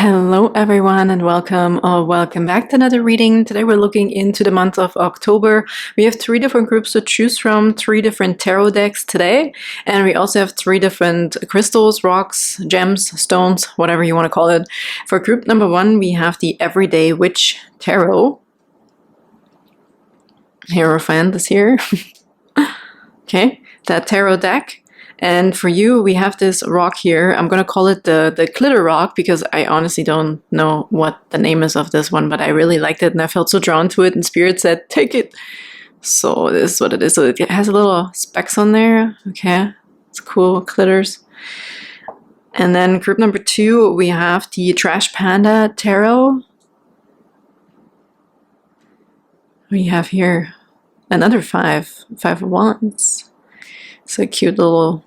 Hello everyone and welcome or welcome back to another reading. Today we're looking into the month of October. We have 3 different groups to choose from, 3 different tarot decks today, and we also have 3 different crystals, rocks, gems, stones, whatever you want to call it. For group number 1 we have the Everyday Witch Tarot. Hierophant is here. Okay, that tarot deck. And for you, we have this rock here. I'm going to call it the glitter rock because I honestly don't know what the name is of this one, but I really liked it and I felt so drawn to it and Spirit said, take it. So this is what it is. So it has a little specks on there. Okay, it's cool, glitters. And then group number 2, we have the Trash Panda Tarot. We have here another 5 of Wands. It's a cute little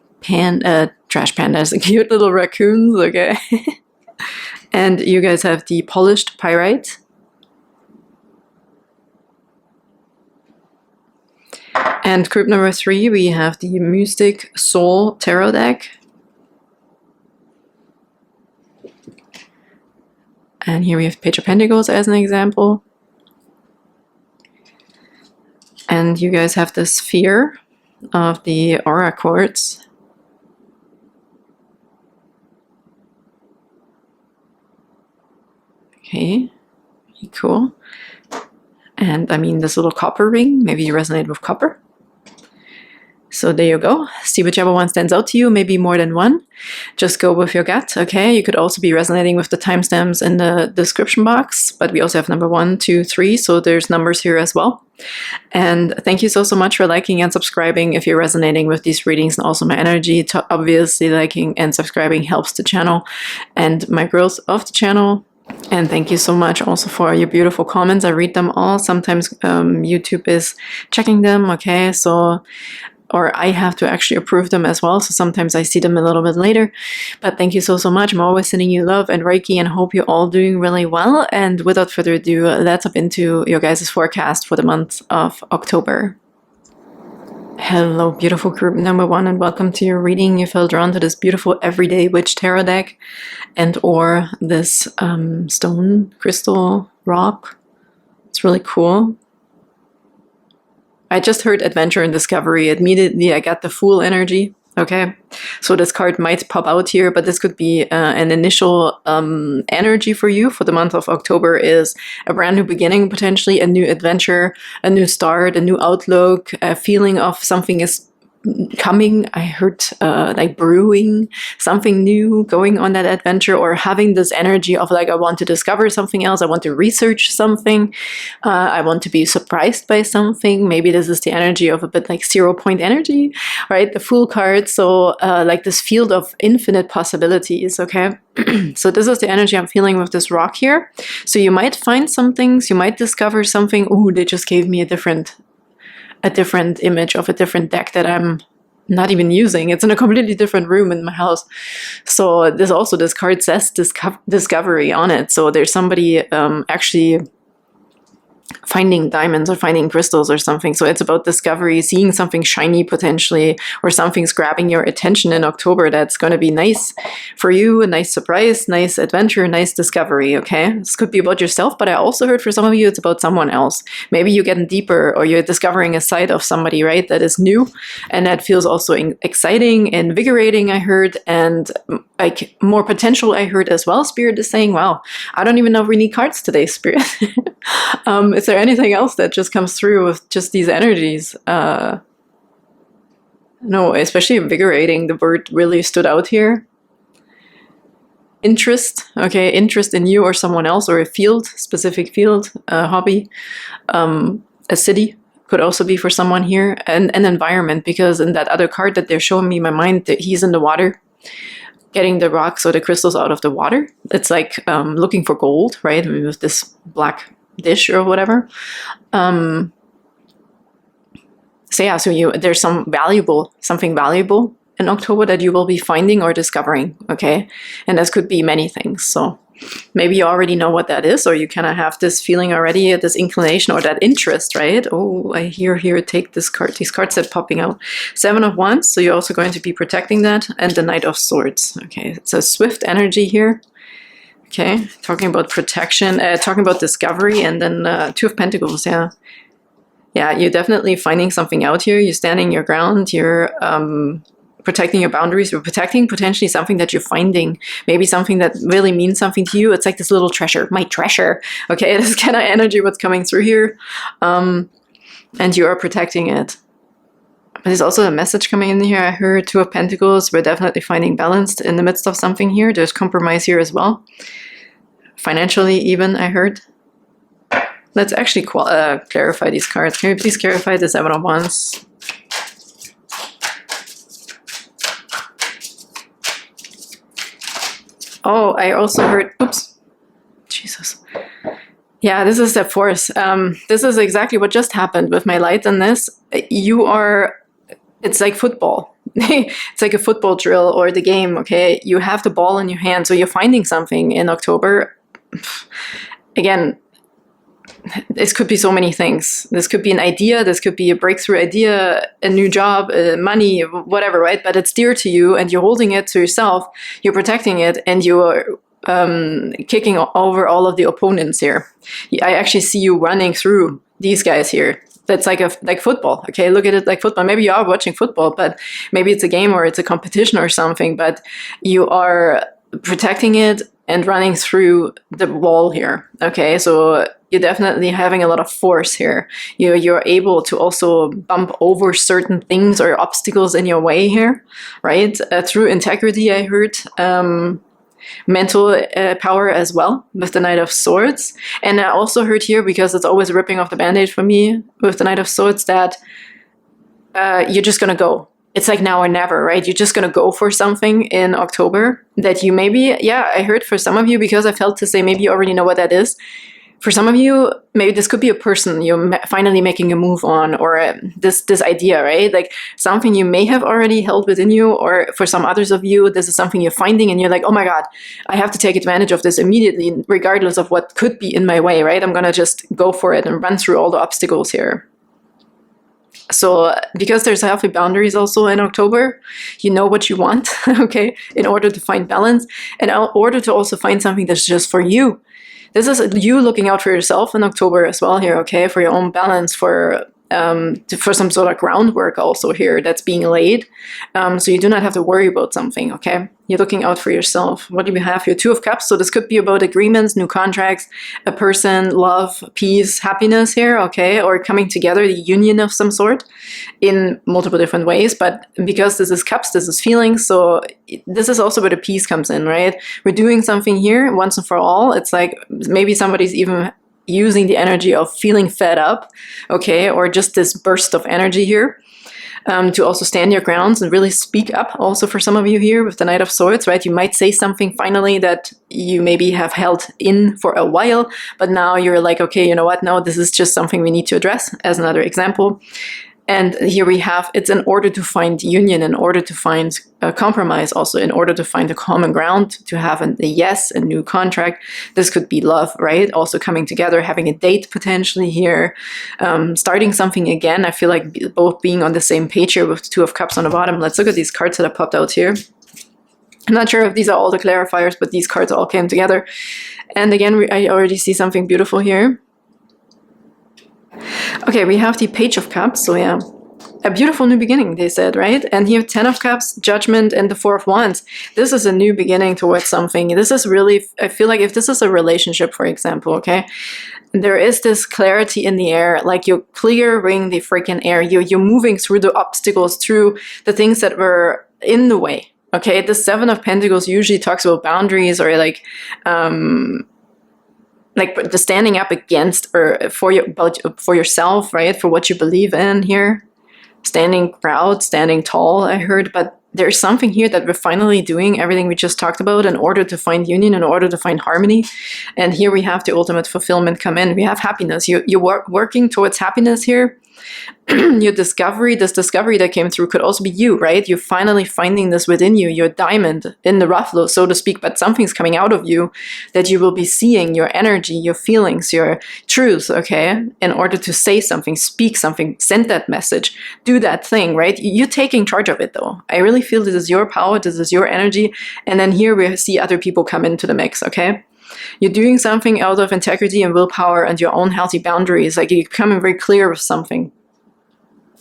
trash panda is a cute little raccoons, okay? And you guys have the Polished Pyrite. And group number 3, we have the Mystic Soul Tarot deck. And here we have Page of Pentacles as an example. And you guys have the Sphere of the Aura Quartz. Okay, cool. And I mean, this little copper ring, maybe you resonate with copper. So there you go. See whichever one stands out to you, maybe more than one. Just go with your gut, okay? You could also be resonating with the timestamps in the description box, but we also have number 1, 2, 3, so there's numbers here as well. And thank you so much for liking and subscribing if you're resonating with these readings and also my energy. Obviously, liking and subscribing helps the channel and my growth of the channel. And thank you so much also for your beautiful comments. I read them all. Sometimes YouTube is checking them, okay? So, or I have to actually approve them as well. So sometimes I see them a little bit later. But thank you so much. I'm always sending you love and Reiki and hope you're all doing really well. And without further ado, let's hop into your guys' forecast for the month of October. Hello, beautiful group number 1, and welcome to your reading. You felt drawn to this beautiful Everyday Witch Tarot deck and or this stone, crystal, rock. It's really cool. I just heard adventure and discovery. Immediately I got the Fool energy. Okay, so this card might pop out here, but this could be an initial energy for you for the month of October is a brand new beginning, potentially a new adventure, a new start, a new outlook, a feeling of something is coming. I heard like brewing, something new going on that adventure, or having this energy of like, I want to discover something else, I want to research something, I want to be surprised by something. Maybe this is the energy of a bit like 0 point energy, right? The Fool card. So like this field of infinite possibilities, okay? So this is the energy I'm feeling with this rock here. So you might find some things, you might discover something. Ooh, they just gave me a different image of a different deck that I'm not even using. It's in a completely different room in my house. So this card says discovery on it. So there's somebody actually finding diamonds or finding crystals or something. So it's about discovery, seeing something shiny potentially, or something's grabbing your attention in October that's going to be nice for you, a nice surprise, nice adventure, nice discovery, okay? This could be about yourself, but I also heard for some of you it's about someone else. Maybe you're getting deeper or you're discovering a side of somebody, right, that is new and that feels also exciting, invigorating, I heard, and like more potential, I heard as well. Spirit is saying, wow, I don't even know if we need cards today, Spirit. Is there anything else that just comes through with just these energies? No, especially invigorating. The word really stood out here. Interest, okay, interest in you or someone else, or a field, specific field, a hobby, a city could also be for someone here, and an environment, because in that other card that they're showing me in my mind, that he's in the water, getting the rocks or the crystals out of the water. It's like looking for gold, right? I mean, with this black dish or whatever. So yeah, so there's something valuable in October that you will be finding or discovering, okay? And this could be many things. So maybe you already know what that is, or you kind of have this feeling already, this inclination or that interest, right? Oh, I hear here, take this card, these cards that popping out. 7 of Wands, so you're also going to be protecting that, and the Knight of Swords. Okay, it's a swift energy here. Okay, talking about protection, talking about discovery, and then Two of Pentacles, yeah. Yeah, you're definitely finding something out here. You're standing your ground. You're protecting your boundaries. You're protecting potentially something that you're finding. Maybe something that really means something to you. It's like this little treasure, my treasure. Okay, this kind of energy what's coming through here. And you are protecting it. But there's also a message coming in here. I heard Two of Pentacles. We're definitely finding balance in the midst of something here. There's compromise here as well. Financially even, I heard. Let's actually clarify these cards. Can you please clarify the Seven of Wands? Oh, I also heard, oops, Jesus. Yeah, this is the Force. This is exactly what just happened with my light on this. It's like football. It's like a football drill or the game, okay? You have the ball in your hand, so you're finding something in October. Again, this could be so many things. This could be an idea, this could be a breakthrough idea, a new job, money, whatever, right? But it's dear to you and you're holding it to yourself, you're protecting it, and you're kicking over all of the opponents here. I actually see you running through these guys here. That's like football, okay? Look at it like football. Maybe you are watching football, but maybe it's a game or it's a competition or something, but you are protecting it and running through the wall here, okay? So you're definitely having a lot of force here. You're able to also bump over certain things or obstacles in your way here, right? Through integrity, I heard. Mental power as well with the Knight of Swords. And I also heard here, because it's always ripping off the band-aid for me with the Knight of Swords, that you're just gonna go. It's like now or never, right? You're just gonna go for something in October that you maybe, yeah, I heard for some of you, because I felt to say maybe you already know what that is. For some of you, maybe this could be a person you're finally making a move on, or this idea, right? Like something you may have already held within you, or for some others of you, this is something you're finding and you're like, oh my God, I have to take advantage of this immediately, regardless of what could be in my way, right? I'm gonna just go for it and run through all the obstacles here. So because there's healthy boundaries also in October, you know what you want, okay, in order to find balance, and in order to also find something that's just for you. This is you looking out for yourself in October as well here, okay, for your own balance, for some sort of groundwork also here that's being laid. So you do not have to worry about something, okay? You're looking out for yourself. What do we have here? Two of Cups. So this could be about agreements, new contracts, a person, love, peace, happiness here, okay? Or coming together, the union of some sort in multiple different ways. But because this is Cups, this is feelings. So this is also where the peace comes in, right? We're doing something here once and for all. It's like maybe somebody's even using the energy of feeling fed up, okay, or just this burst of energy here, to also stand your grounds and really speak up. Also for some of you here with the Knight of Swords, right, you might say something finally that you maybe have held in for a while, but now you're like, okay, you know what, no, this is just something we need to address, as another example. And here we have, it's in order to find union, in order to find a compromise, also in order to find a common ground, to have a yes, a new contract. This could be love, right? Also coming together, having a date potentially here, starting something again. I feel like both being on the same page here with Two of Cups on the bottom. Let's look at these cards that have popped out here. I'm not sure if these are all the clarifiers, but these cards all came together. And again, I already see something beautiful here. Okay, we have the Page of Cups, so yeah, a beautiful new beginning, they said, right? And here, 10 of Cups, Judgment, and the 4 of Wands. This is a new beginning towards something. This is really, I feel like if this is a relationship, for example, okay, there is this clarity in the air, like you're clearing the freaking air. You're moving through the obstacles, through the things that were in the way, okay? The 7 of Pentacles usually talks about boundaries, or like the standing up against or for yourself, right? For what you believe in here. Standing proud, standing tall, I heard. But there's something here that we're finally doing everything we just talked about in order to find union, in order to find harmony. And here we have the ultimate fulfillment come in. We have happiness. You're working towards happiness here. Your discovery, this discovery that came through could also be you, right? You're finally finding this within you, your diamond in the rough, so to speak, but something's coming out of you that you will be seeing, your energy, your feelings, your truth, okay? In order to say something, speak something, send that message, do that thing, right? You're taking charge of it though. I really feel this is your power, this is your energy. And then here we see other people come into the mix, okay? You're doing something out of integrity and willpower and your own healthy boundaries. Like, you're becoming very clear with something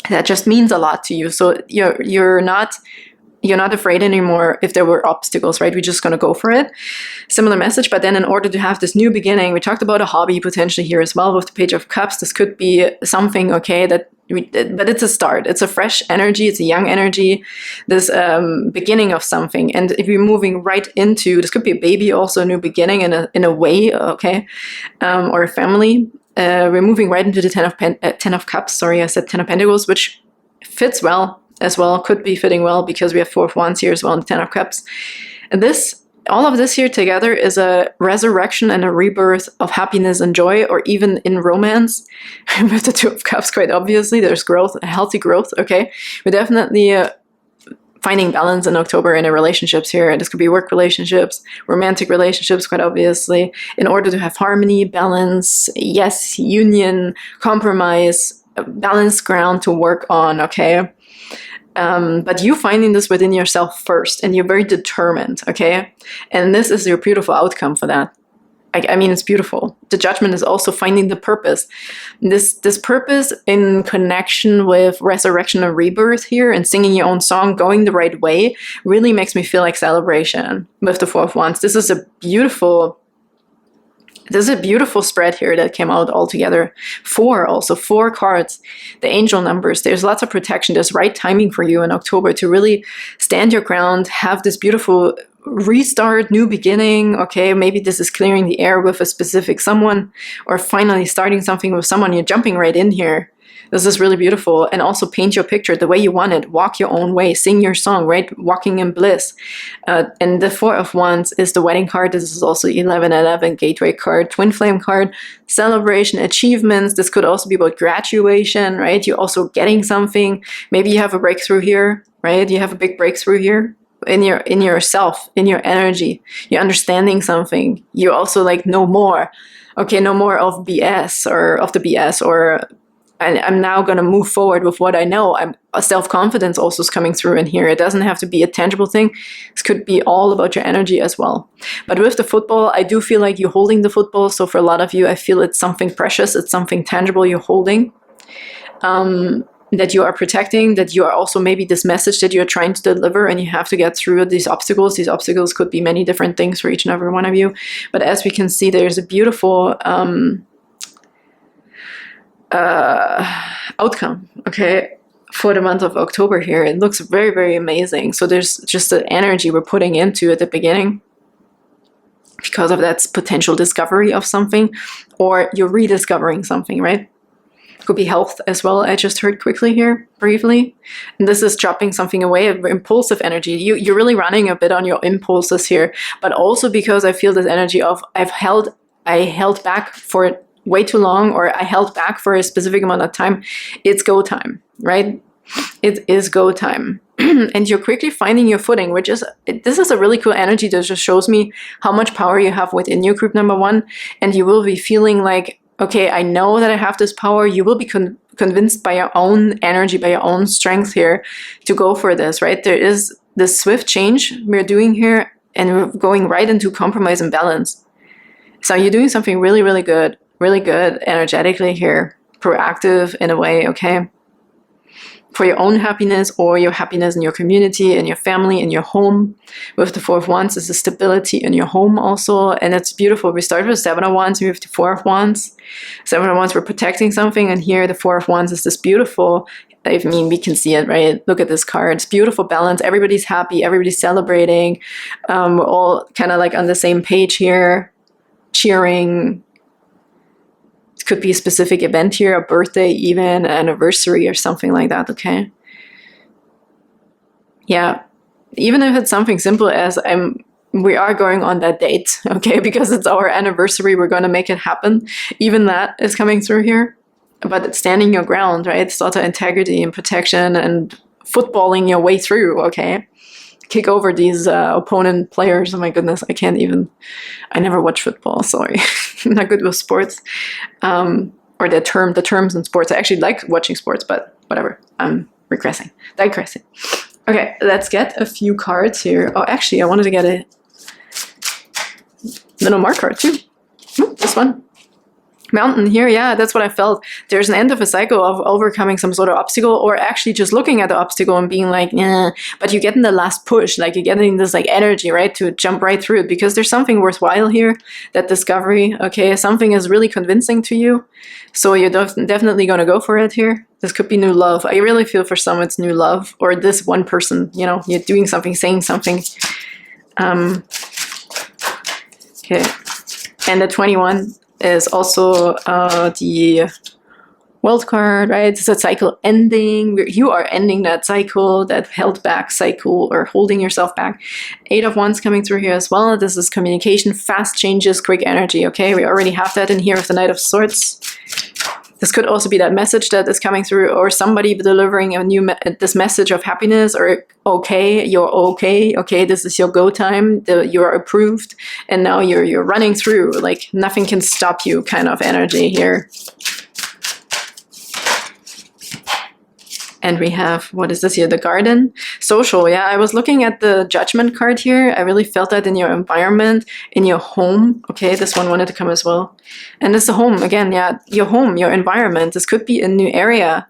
that just means a lot to you. So you're not afraid anymore if there were obstacles, right? We're just going to go for it. Similar message, but then in order to have this new beginning, we talked about a hobby potentially here as well with the Page of Cups. This could be something, okay, but it's a start. It's a fresh energy. It's a young energy. This beginning of something. And if you're moving right into, this could be a baby, also a new beginning in a way, okay, or a family. We're moving right into the Ten of Cups. Sorry, I said Ten of Pentacles, which fits well as well, could be fitting well because we have Four of Wands here as well in the Ten of Cups. And all of this here together is a resurrection and a rebirth of happiness and joy, or even in romance. With the Two of Cups, quite obviously, there's growth, a healthy growth, okay? We're definitely finding balance in October in the relationships here. And this could be work relationships, romantic relationships, quite obviously, in order to have harmony, balance, yes, union, compromise, balanced ground to work on, okay? But you finding this within yourself first, and you're very determined, okay? And this is your beautiful outcome for that. I mean, it's beautiful. The Judgment is also finding the purpose. This purpose in connection with resurrection and rebirth here, and singing your own song, going the right way, really makes me feel like celebration with the Four of Wands. This is a beautiful spread here that came out all together. Four cards, the angel numbers. There's lots of protection. There's right timing for you in October to really stand your ground, have this beautiful restart, new beginning. Okay, maybe this is clearing the air with a specific someone, or finally starting something with someone. You're jumping right in here. This is really beautiful. And also paint your picture the way you want it. Walk your own way. Sing your song, right? Walking in bliss. And the Four of Wands is the wedding card. This is also 1111 gateway card, twin flame card, celebration, achievements. This could also be about graduation, right? You're also getting something. Maybe you have a breakthrough here, right? You have a big breakthrough here in yourself, in your energy. You're understanding something. You also like no more. Okay, no more of BS or I'm now going to move forward with what I know. Self-confidence also is coming through in here. It doesn't have to be a tangible thing. This could be all about your energy as well. But with the football, I do feel like you're holding the football. So for a lot of you, I feel it's something precious. It's something tangible you're holding, that you are protecting, that you are also maybe this message that you're trying to deliver, and you have to get through these obstacles. These obstacles could be many different things for each and every one of you. But as we can see, there's a beautiful outcome, okay, for the month of October here. It looks very, very amazing. So there's just the energy we're putting into at the beginning because of that potential discovery of something, or you're rediscovering something, right? Could be health as well. I just heard quickly here, briefly. And this is dropping something away, impulsive energy. You're really running a bit on your impulses here, but also because I feel this energy of I held back for way too long, or I held back for a specific amount of time. It's go time, right? It is go time. And you're quickly finding your footing, this is a really cool energy that just shows me how much power you have within your group number one. And you will be feeling like, okay, I know that I have this power. You will be convinced by your own energy, by your own strength here to go for this, right? There is this swift change we're doing here, and we're going right into compromise and balance. So you're doing something really, really good energetically here, proactive in a way, okay? For your own happiness, or your happiness in your community, in your family, in your home. With the Four of Wands is the stability in your home also, and it's beautiful. We started with Seven of Wands, we have the Four of Wands. Seven of Wands, we're protecting something, and here the Four of Wands is this beautiful, I mean, we can see it, right? Look at this card. It's beautiful balance. Everybody's happy. Everybody's celebrating. We're all kind of like on the same page here, cheering. Could be a specific event here, a birthday, even an anniversary or something like that, okay? Yeah, even if it's something simple as we are going on that date, okay? Because it's our anniversary, we're going to make it happen. Even that is coming through here. But it's standing your ground, right? It's also integrity and protection and footballing your way through, okay? Kick over these opponent players. Oh my goodness, I never watch football, sorry. I'm not good with sports. Or the terms in sports. I actually like watching sports, but whatever. I'm digressing. Okay, let's get a few cards here. Oh, actually, I wanted to get Lenormand card too. Ooh, this one. Mountain here, yeah, that's what I felt. There's an end of a cycle of overcoming some sort of obstacle, or actually just looking at the obstacle and being like, yeah, but you're getting the last push, like you're getting this like energy, right, to jump right through it, because there's something worthwhile here, that discovery, okay, something is really convincing to you, so you're definitely going to go for it here. This could be new love. I really feel for some it's new love, or this one person, you know, you're doing something, saying something. Okay, and the 21 is also the world card, right? It's a cycle ending. You are ending that cycle, that held back cycle, or holding yourself back. 8 of Wands coming through here as well. This is communication, fast changes, quick energy, okay? We already have that in here with the Knight of Swords. This could also be that message that is coming through, or somebody delivering a new this message of happiness, or okay, you're okay, okay, this is your go time, you're approved, and now you're running through, like nothing can stop you kind of energy here. And we have, what is this here? The Garden. Social, yeah. I was looking at the Judgment card here. I really felt that in your environment, in your home. Okay, this one wanted to come as well. And it's the home, again, yeah. Your home, your environment. This could be a new area.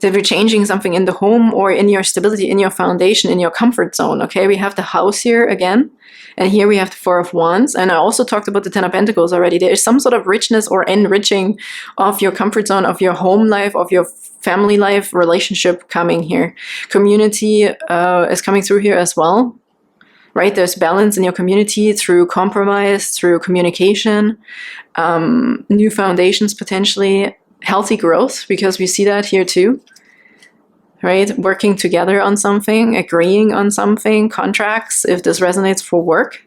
That you're changing something in the home, or in your stability, in your foundation, in your comfort zone. Okay, we have the house here again. And here we have the 4 of Wands. And I also talked about the 10 of Pentacles already. There is some sort of richness or enriching of your comfort zone, of your home life, of your family life, relationship coming here. Community is coming through here as well, right? There's balance in your community through compromise, through communication, new foundations potentially, healthy growth, because we see that here too, right? Working together on something, agreeing on something, contracts, if this resonates for work.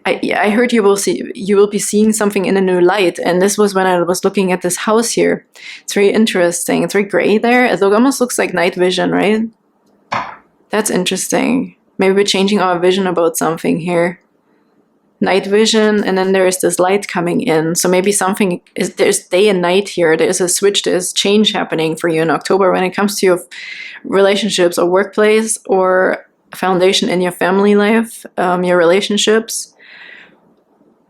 I heard you will be seeing something in a new light, and this was when I was looking at this house here. It's very interesting. It's very gray there. It almost looks like night vision, right? That's interesting. Maybe we're changing our vision about something here. Night vision, and then there is this light coming in. So maybe something is, there's day and night here. There's a switch, there's change happening for you in October when it comes to your relationships or workplace, or foundation in your family life, your relationships.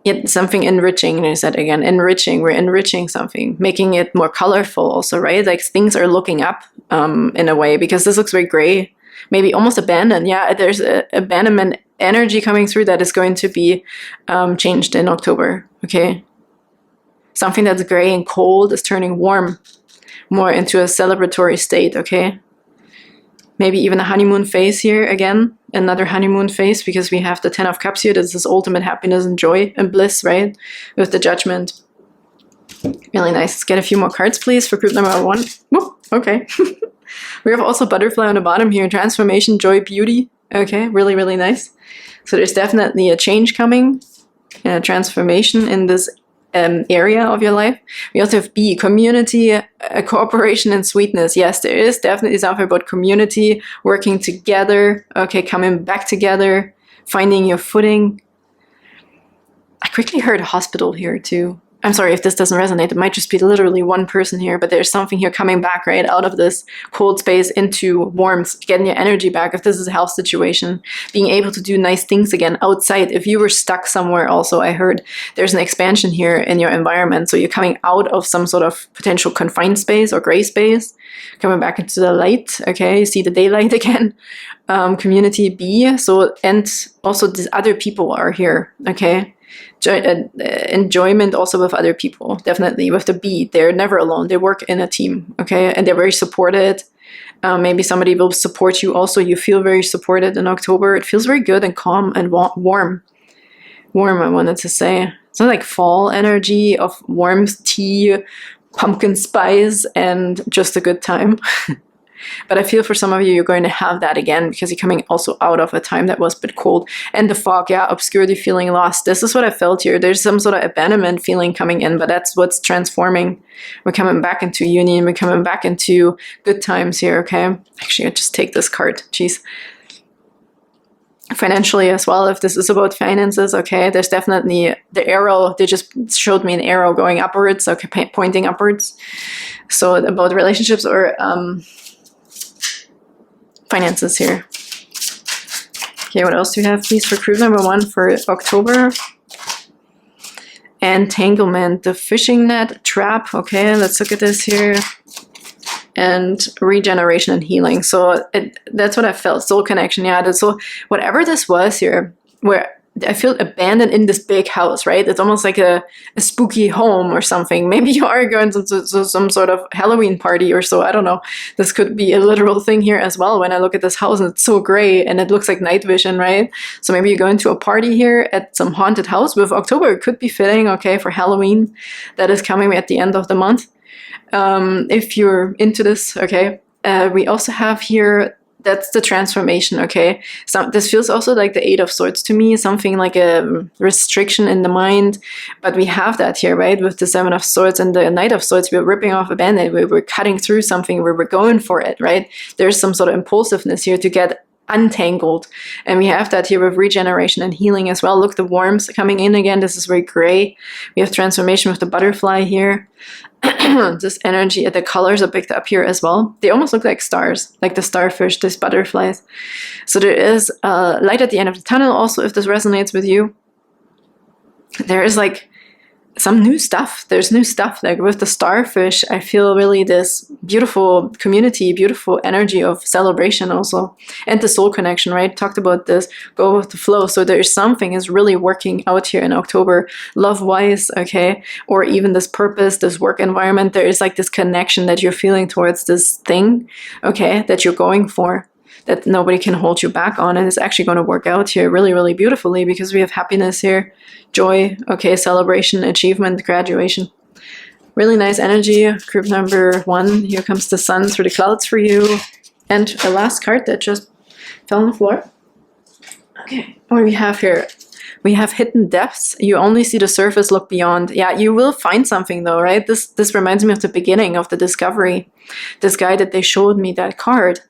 Yet something enriching, and I said again, enriching, we're enriching something, making it more colorful also, right? Like things are looking up in a way, because this looks very gray, maybe almost abandoned. Yeah, there's a abandonment energy coming through that is going to be changed in October, okay? Something that's gray and cold is turning warm, more into a celebratory state, okay? Maybe even a honeymoon phase here again, another honeymoon phase, because we have the 10 of Cups here. This is ultimate happiness and joy and bliss, right? With the Judgment. Really nice. Let's get a few more cards, please, for group number 1. Whoop, okay. We have also Butterfly on the bottom here. Transformation, joy, beauty. Okay, really, really nice. So there's definitely a change coming, a transformation in this area of your life. We also have B, community, cooperation, and sweetness. Yes, there is definitely something about community, working together, okay, coming back together, finding your footing. I quickly heard hospital here too. I'm sorry if this doesn't resonate. It might just be literally one person here, but there's something here coming back, right, out of this cold space into warmth, getting your energy back. If this is a health situation, being able to do nice things again outside. If you were stuck somewhere also, I heard there's an expansion here in your environment. So you're coming out of some sort of potential confined space or gray space, coming back into the light, okay, you see the daylight again. Community B, so, and also these other people are here, okay. Enjoyment also with other people, definitely with the B. They're never alone. They work in a team, okay, and they're very supported. Maybe somebody will support you also. You feel very supported in October. It feels very good and calm and warm. Warm, I wanted to say. It's not like fall energy of warmth, tea, pumpkin spice, and just a good time. But I feel for some of you, you're going to have that again, because you're coming also out of a time that was a bit cold. And the fog, yeah, obscurity, feeling lost. This is what I felt here. There's some sort of abandonment feeling coming in, but that's what's transforming. We're coming back into union. We're coming back into good times here, okay? Actually, I just take this card. Jeez. Financially as well, if this is about finances, okay, there's definitely the arrow. They just showed me an arrow going upwards, okay, pointing upwards. So about relationships or finances here. Okay, what else do you have, please, for group number 1 for October? Entanglement, the fishing net trap. Okay, let's look at this here. And regeneration and healing. So that's what I felt. Soul connection. Yeah, so whatever this was here, where I feel abandoned in this big house, right? It's almost like a spooky home or something. Maybe you are going to some sort of Halloween party or so. I don't know. This could be a literal thing here as well. When I look at this house and it's so gray and it looks like night vision, right? So maybe you're going to a party here at some haunted house. With October, it could be fitting, okay, for Halloween. That is coming at the end of the month. If you're into this, okay. We also have here, that's the transformation, okay. So this feels also like the 8 of Swords to me, something like a restriction in the mind, but we have that here, right, with the 7 of Swords and the Knight of Swords. We're ripping off a band-aid, we're cutting through something, where we're going for it, right. There's some sort of impulsiveness here to get untangled, and we have that here with regeneration and healing as well. Look, the worms coming in again. This is very gray. We have transformation with the butterfly here. This energy, the colors are picked up here as well. They almost look like stars, like the starfish, these butterflies. So there is light at the end of the tunnel also, if this resonates with you. There is like some new stuff. There's new stuff, like with the starfish. I feel really this beautiful community, beautiful energy of celebration also, and the soul connection, right? Talked about this, go with the flow. So there's something is really working out here in October, love wise, okay, or even this purpose, this work environment. There is like this connection that you're feeling towards this thing, okay, that you're going for, that nobody can hold you back on, and it's actually going to work out here really, really beautifully, because we have happiness here, joy, okay, celebration, achievement, graduation. Really nice energy. Group number 1, here comes the sun through the clouds for you. And the last card that just fell on the floor. Okay, what do we have here? We have hidden depths. You only see the surface, look beyond. Yeah, you will find something though, right? This reminds me of the beginning of the discovery. This guy that they showed me, that card.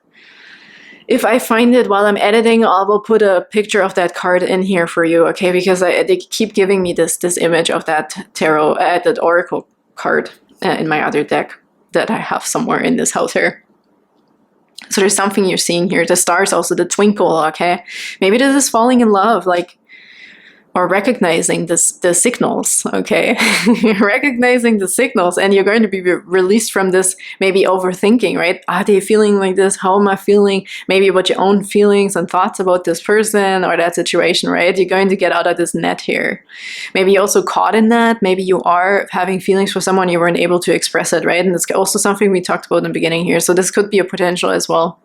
If I find it while I'm editing, I will put a picture of that card in here for you, okay? Because they keep giving me this image of that tarot, that oracle card in my other deck that I have somewhere in this house here. So there's something you're seeing here. The stars, also the twinkle, okay? Maybe this is falling in love, like, or recognizing the signals, okay? Recognizing the signals, and you're going to be released from this maybe overthinking, right? Are they feeling like this? How am I feeling? Maybe about your own feelings and thoughts about this person or that situation, right? You're going to get out of this net here. Maybe you're also caught in that. Maybe you are having feelings for someone, you weren't able to express it, right? And it's also something we talked about in the beginning here. So this could be a potential as well.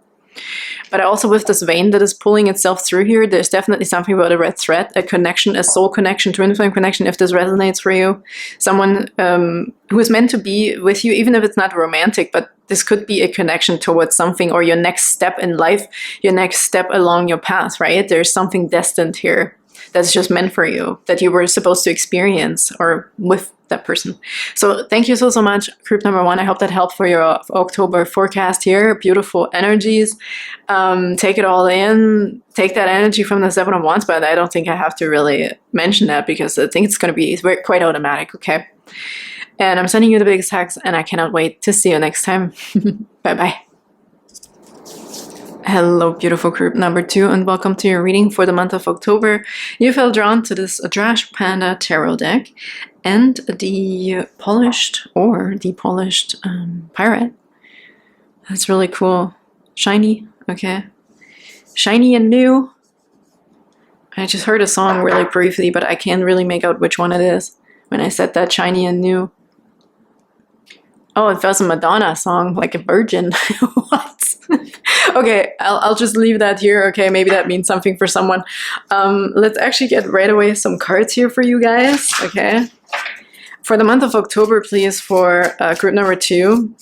But also with this vein that is pulling itself through here, there's definitely something about a red thread, a connection, a soul connection, twin flame connection, if this resonates for you. Someone who is meant to be with you, even if it's not romantic, but this could be a connection towards something, or your next step in life, your next step along your path, right? There's something destined here that's just meant for you, that you were supposed to experience, or with that person. So thank you so much, group number 1. I hope that helped for your October forecast here. Beautiful energies. Take it all in. Take that energy from the 7 of Wands, but I don't think I have to really mention that, because I think it's going to be quite automatic, okay? And I'm sending you the biggest hugs, and I cannot wait to see you next time. Bye-bye. Hello, beautiful group number 2, and welcome to your reading for the month of October. You felt drawn to this Trash Panda tarot deck and the polished pirate. That's really cool. Shiny, okay. Shiny and new. I just heard a song really briefly, but I can't really make out which one it is when I said that, shiny and new. Oh, it was a Madonna song, like a virgin. What? Okay, I'll just leave that here. Okay, maybe that means something for someone. Let's actually get right away some cards here for you guys. Okay, for the month of October, please, for group number 2.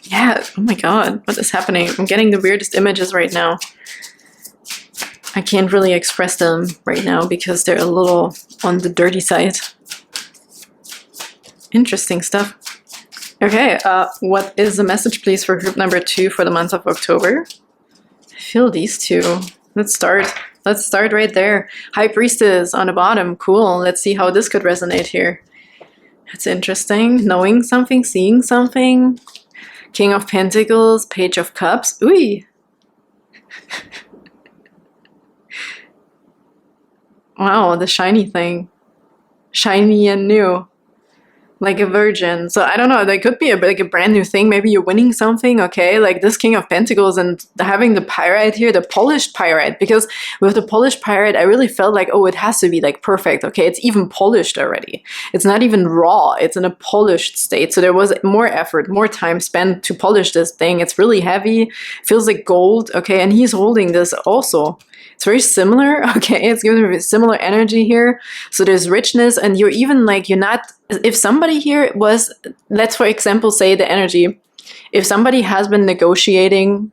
Yeah, oh my god, what is happening? I'm getting the weirdest images right now. I can't really express them right now because they're a little on the dirty side. Interesting stuff. Okay, what is the message, please, for group number 2 for the month of October? I feel these two. Let's start. Let's start right there. High Priestess on the bottom. Cool. Let's see how this could resonate here. That's interesting. Knowing something, seeing something. King of Pentacles, Page of Cups. Ooh. Wow, the shiny thing. Shiny and new. Like a virgin. So I don't know, that could be like a brand new thing. Maybe you're winning something, okay? Like this King of Pentacles and having the pyrite here, the polished pyrite, because with the polished pyrite, I really felt like, oh, it has to be like perfect, okay? It's even polished already. It's not even raw, it's in a polished state. So there was more effort, more time spent to polish this thing. It's really heavy, feels like gold, okay? And he's holding this also. It's very similar, okay? It's giving a similar energy here. So there's richness, and you're even like, you're not, if somebody here was, let's for example say the energy, if somebody has been negotiating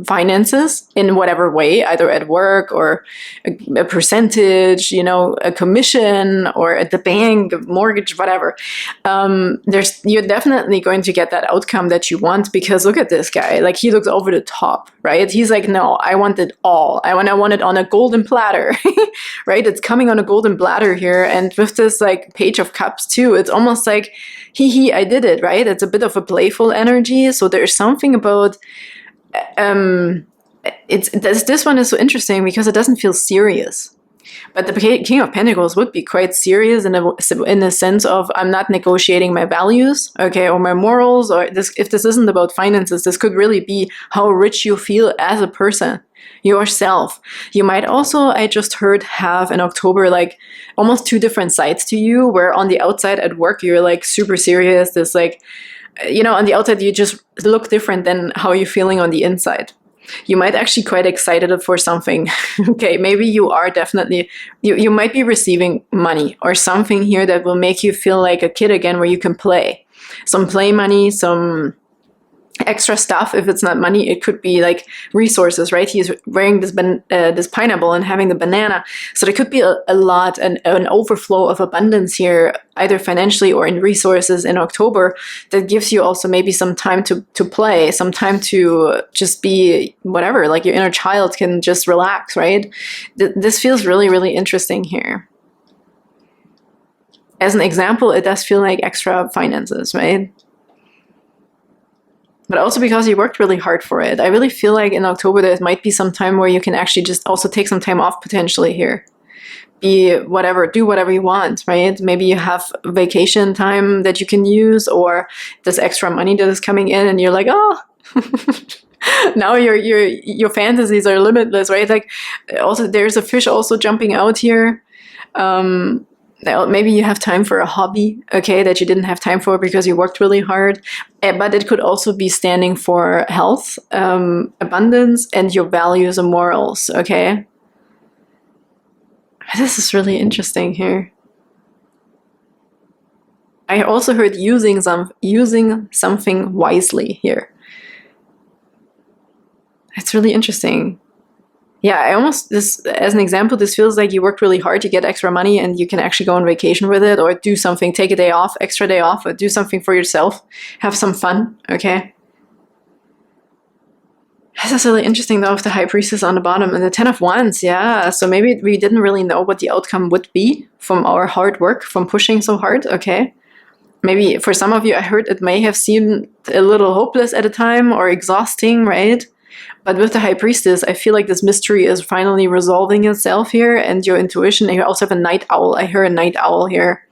finances in whatever way, either at work or a percentage, you know, a commission, or at the bank, a mortgage, whatever, you're definitely going to get that outcome that you want, because look at this guy, like he looks over the top, right? He's like, no, I want it all. I want it on a golden platter, right? It's coming on a golden platter here. And with this like Page of Cups too, it's almost like, hee, I did it, right? It's a bit of a playful energy. So there's something about, this one is so interesting because it doesn't feel serious. But the King of Pentacles would be quite serious in the sense of, I'm not negotiating my values, okay, or my morals, or this. If this isn't about finances, this could really be how rich you feel as a person, yourself. You might also, I just heard, have in October like almost two different sides to you, where on the outside at work you're like super serious. This like, you know, on the outside you just look different than how you're feeling on the inside. You might actually quite excited for something. Okay, maybe you are definitely, you might be receiving money or something here that will make you feel like a kid again, where you can play. Some play money, some extra stuff. If it's not money, it could be like resources, right? He's wearing this pineapple and having the banana. So there could be a lot, an overflow of abundance here, either financially or in resources in October, that gives you also maybe some time to play, some time to just be whatever, like your inner child can just relax, right? This feels really, really interesting here. As an example, it does feel like extra finances, right? But also because you worked really hard for it. I really feel like in October there might be some time where you can actually just also take some time off potentially here. Be whatever, do whatever you want, right? Maybe you have vacation time that you can use, or this extra money that is coming in and you're like, oh, now your fantasies are limitless, right? Like also there's a fish also jumping out here. Maybe you have time for a hobby, okay, that you didn't have time for because you worked really hard. But it could also be standing for health, abundance, and your values and morals, okay? This is really interesting here. I also heard using something wisely here. It's really interesting. Yeah, this, as an example, this feels like you worked really hard to get extra money and you can actually go on vacation with it, or do something, take a day off, extra day off, or do something for yourself. Have some fun, okay? This is really interesting though, with the High Priestess on the bottom and the Ten of Wands, yeah. So maybe we didn't really know what the outcome would be from our hard work, from pushing so hard, okay? Maybe for some of you, I heard it may have seemed a little hopeless at a time or exhausting, right? But with the High Priestess, I feel like this mystery is finally resolving itself here, and your intuition. And you also have a night owl. I hear a night owl here.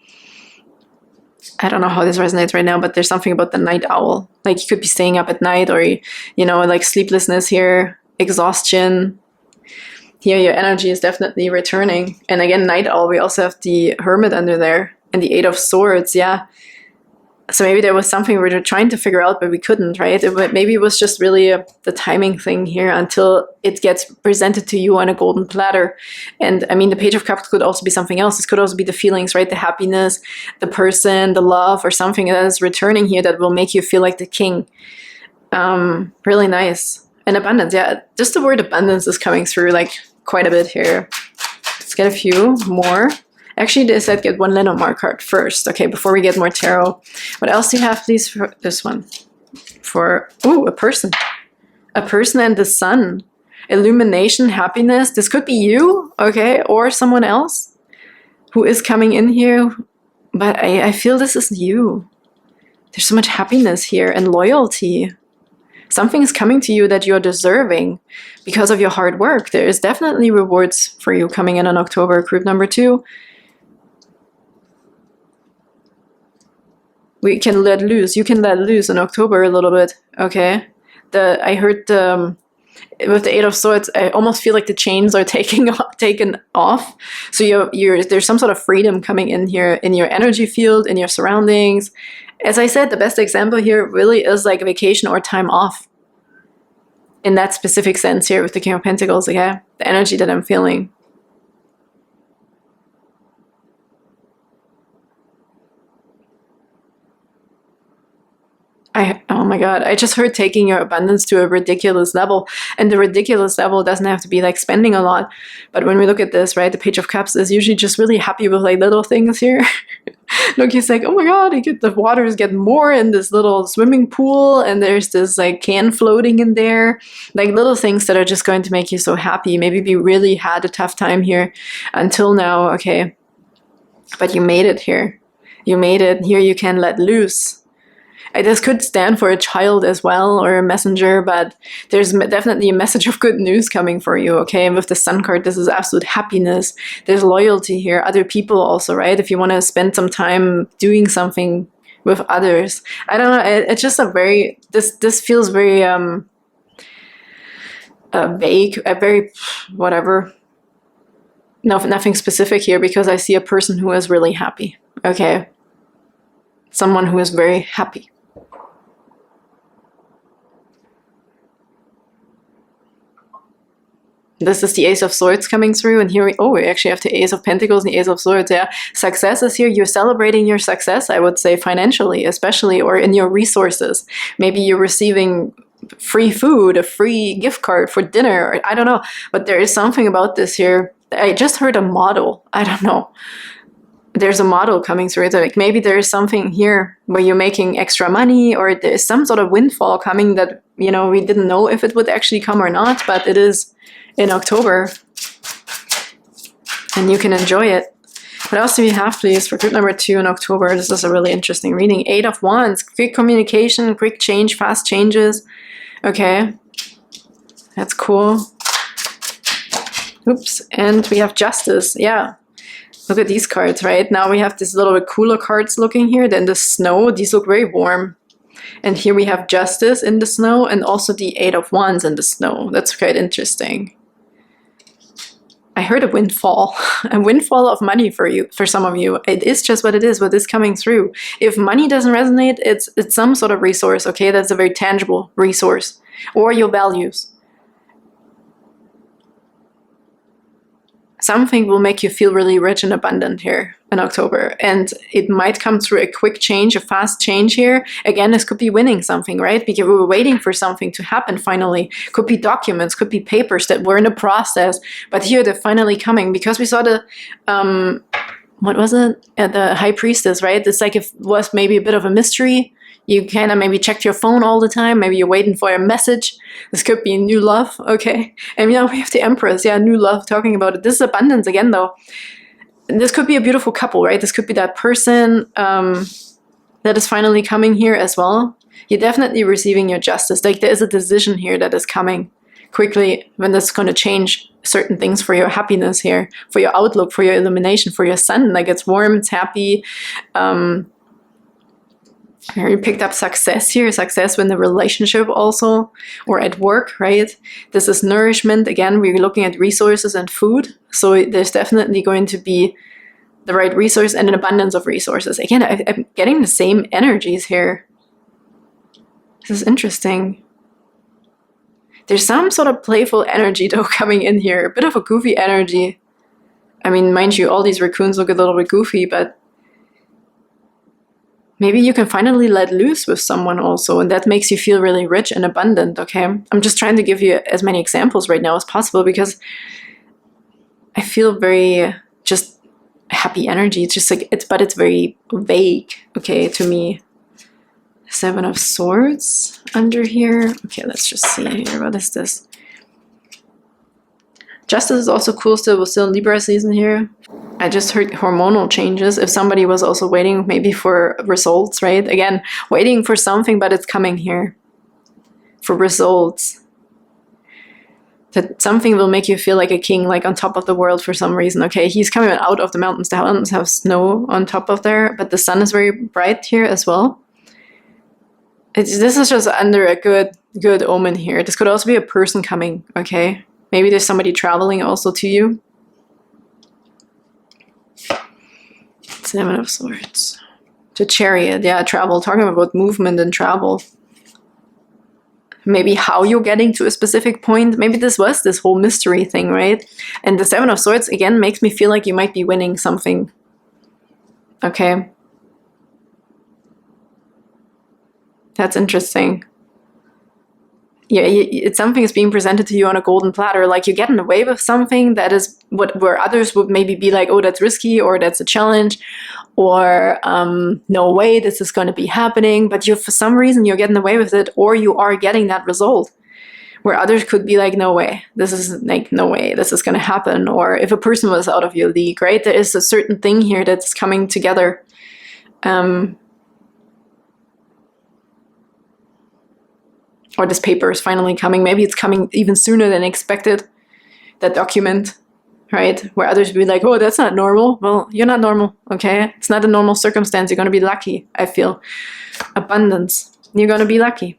I don't know how this resonates right now, but there's something about the night owl. Like you could be staying up at night, or, you know, like sleeplessness here, exhaustion. Here your energy is definitely returning. And again, night owl, we also have the Hermit under there and the Eight of Swords, yeah. So maybe there was something we were trying to figure out, but we couldn't, right? Maybe it was just really the timing thing here until it gets presented to you on a golden platter. And I mean, the Page of Cups could also be something else. This could also be the feelings, right? The happiness, the person, the love, or something that is returning here that will make you feel like the king. Really nice. And abundance, yeah. Just the word abundance is coming through like quite a bit here. Let's get a few more. Actually, they said get one Lenormand card first, okay, before we get more tarot. What else do you have, please, for this one? For, ooh, a person. A person and the sun. Illumination, happiness. This could be you, okay, or someone else who is coming in here. But I feel this is you. There's so much happiness here and loyalty. Something is coming to you that you're deserving because of your hard work. There is definitely rewards for you coming in October, group number 2. We can let loose. You can let loose in October a little bit, okay? I heard with the 8 of Swords, I almost feel like the chains are taken off. So there's some sort of freedom coming in here in your energy field, in your surroundings. As I said, the best example here really is like a vacation or time off. In that specific sense here with the King of Pentacles, okay? The energy that I'm feeling. Oh my God, I just heard taking your abundance to a ridiculous level. And the ridiculous level doesn't have to be like spending a lot. But when we look at this, right, the Page of Cups is usually just really happy with like little things here. Look, he's like, oh my God, the water is getting more in this little swimming pool. And there's this like can floating in there. Like little things that are just going to make you so happy. Maybe we really had a tough time here until now, okay. But you made it here. You made it. Here you can let loose. This could stand for a child as well, or a messenger, but there's definitely a message of good news coming for you, okay? And with the Sun card, this is absolute happiness. There's loyalty here, other people also, right? If you want to spend some time doing something with others. I don't know, it's just a very, this feels very vague, very, whatever. No, nothing specific here, because I see a person who is really happy, okay? Someone who is very happy. This is the Ace of Swords coming through, and here we actually have the Ace of Pentacles and the Ace of Swords, yeah. Success is here. You're celebrating your success, I would say, financially, especially, or in your resources. Maybe you're receiving free food, a free gift card for dinner, or I don't know. But there is something about this here. I just heard a model. I don't know. There's a model coming through. It's like maybe there is something here where you're making extra money, or there's some sort of windfall coming that, you know, we didn't know if it would actually come or not, but it is in October, and you can enjoy it. What else do we have, please, for group number 2 in October? This is a really interesting reading. 8 of Wands, quick communication, quick change, fast changes. Okay, that's cool. Oops, and we have Justice, yeah. Look at these cards, right? Now we have this little bit cooler cards looking here than the snow. These look very warm. And here we have Justice in the snow, and also the 8 of Wands in the snow. That's quite interesting. I heard a windfall of money for you, for some of you. It is just what it is, what is coming through. If money doesn't resonate, it's some sort of resource, okay? That's a very tangible resource. Or your values. Something will make you feel really rich and abundant here in October. And it might come through a quick change, a fast change here. Again, this could be winning something, right? Because we were waiting for something to happen finally. Could be documents, could be papers that were in the process. But here they're finally coming, because we saw the, what was it? The High Priestess, right? It's like it was maybe a bit of a mystery. You kind of maybe checked your phone all the time. Maybe you're waiting for a message. This could be new love, okay? And now we have the Empress, yeah, new love, talking about it. This is abundance again, though. And this could be a beautiful couple, right? This could be that person that is finally coming here as well. You're definitely receiving your justice. Like there is a decision here that is coming quickly, when that's going to change certain things for your happiness here, for your outlook, for your illumination, for your sun. Like it's warm, it's happy. You picked up success here, success in the relationship also, or at work, right? This is nourishment. Again, we're looking at resources and food. So there's definitely going to be the right resource and an abundance of resources. Again, I'm getting the same energies here. This is interesting. There's some sort of playful energy though coming in here, a bit of a goofy energy. I mean, mind you, all these raccoons look a little bit goofy, but maybe you can finally let loose with someone also, and that makes you feel really rich and abundant, okay? I'm just trying to give you as many examples right now as possible, because I feel very just happy energy. It's just like, but it's very vague, okay, to me. 7 of Swords under here. Okay, let's just see here. What is this? Justice is also cool still. We're still in Libra season here. I just heard hormonal changes. If somebody was also waiting maybe for results, right? Again, waiting for something, but it's coming here. for results. That something will make you feel like a king, like on top of the world for some reason. Okay, he's coming out of the mountains. The mountains have snow on top of there, but the sun is very bright here as well. This is just under a good omen here. This could also be a person coming, okay? Maybe there's somebody traveling also to you. Seven of Swords. The Chariot, yeah, travel. Talking about movement and travel. Maybe how you're getting to a specific point. Maybe this was this whole mystery thing, right? And the Seven of Swords, again, makes me feel like you might be winning something. Okay. That's interesting. Yeah, it's something is being presented to you on a golden platter. Like you're getting away with something that is where others would maybe be like, oh, that's risky, or that's a challenge, or no way, this is going to be happening. But for some reason, you're getting away with it, or you are getting that result. Where others could be like, no way, this is like, no way, this is going to happen. Or if a person was out of your league, right? There is a certain thing here that's coming together. Or this paper is finally coming. Maybe it's coming even sooner than expected. That document, right? Where others would be like, oh, that's not normal. Well, you're not normal, okay? It's not a normal circumstance. You're going to be lucky, I feel. Abundance. You're going to be lucky.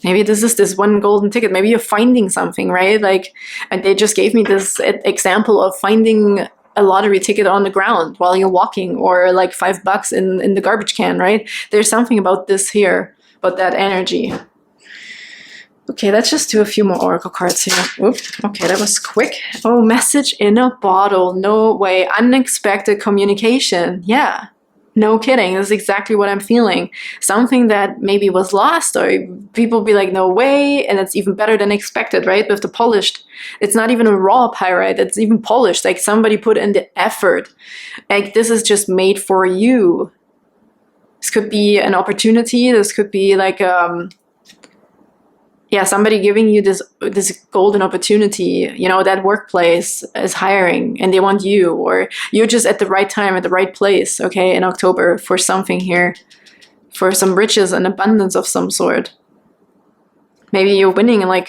Maybe this is this one golden ticket. Maybe you're finding something, right? Like, and they just gave me this example of finding a lottery ticket on the ground while you're walking, or like $5 in the garbage can, right? There's something about this here. But that energy. Okay, let's just do a few more oracle cards here. Oops, okay, that was quick. Oh, message in a bottle. No way. Unexpected communication. Yeah, no kidding. This is exactly what I'm feeling. Something that maybe was lost, or people be like, no way, and it's even better than expected, right? With the polished. It's not even a raw pyrite. It's even polished. Like somebody put in the effort. Like this is just made for you. This could be an opportunity. This could be like, yeah, somebody giving you this golden opportunity. You know, that workplace is hiring and they want you, or you're just at the right time, at the right place, okay, in October for something here, for some riches and abundance of some sort. Maybe you're winning like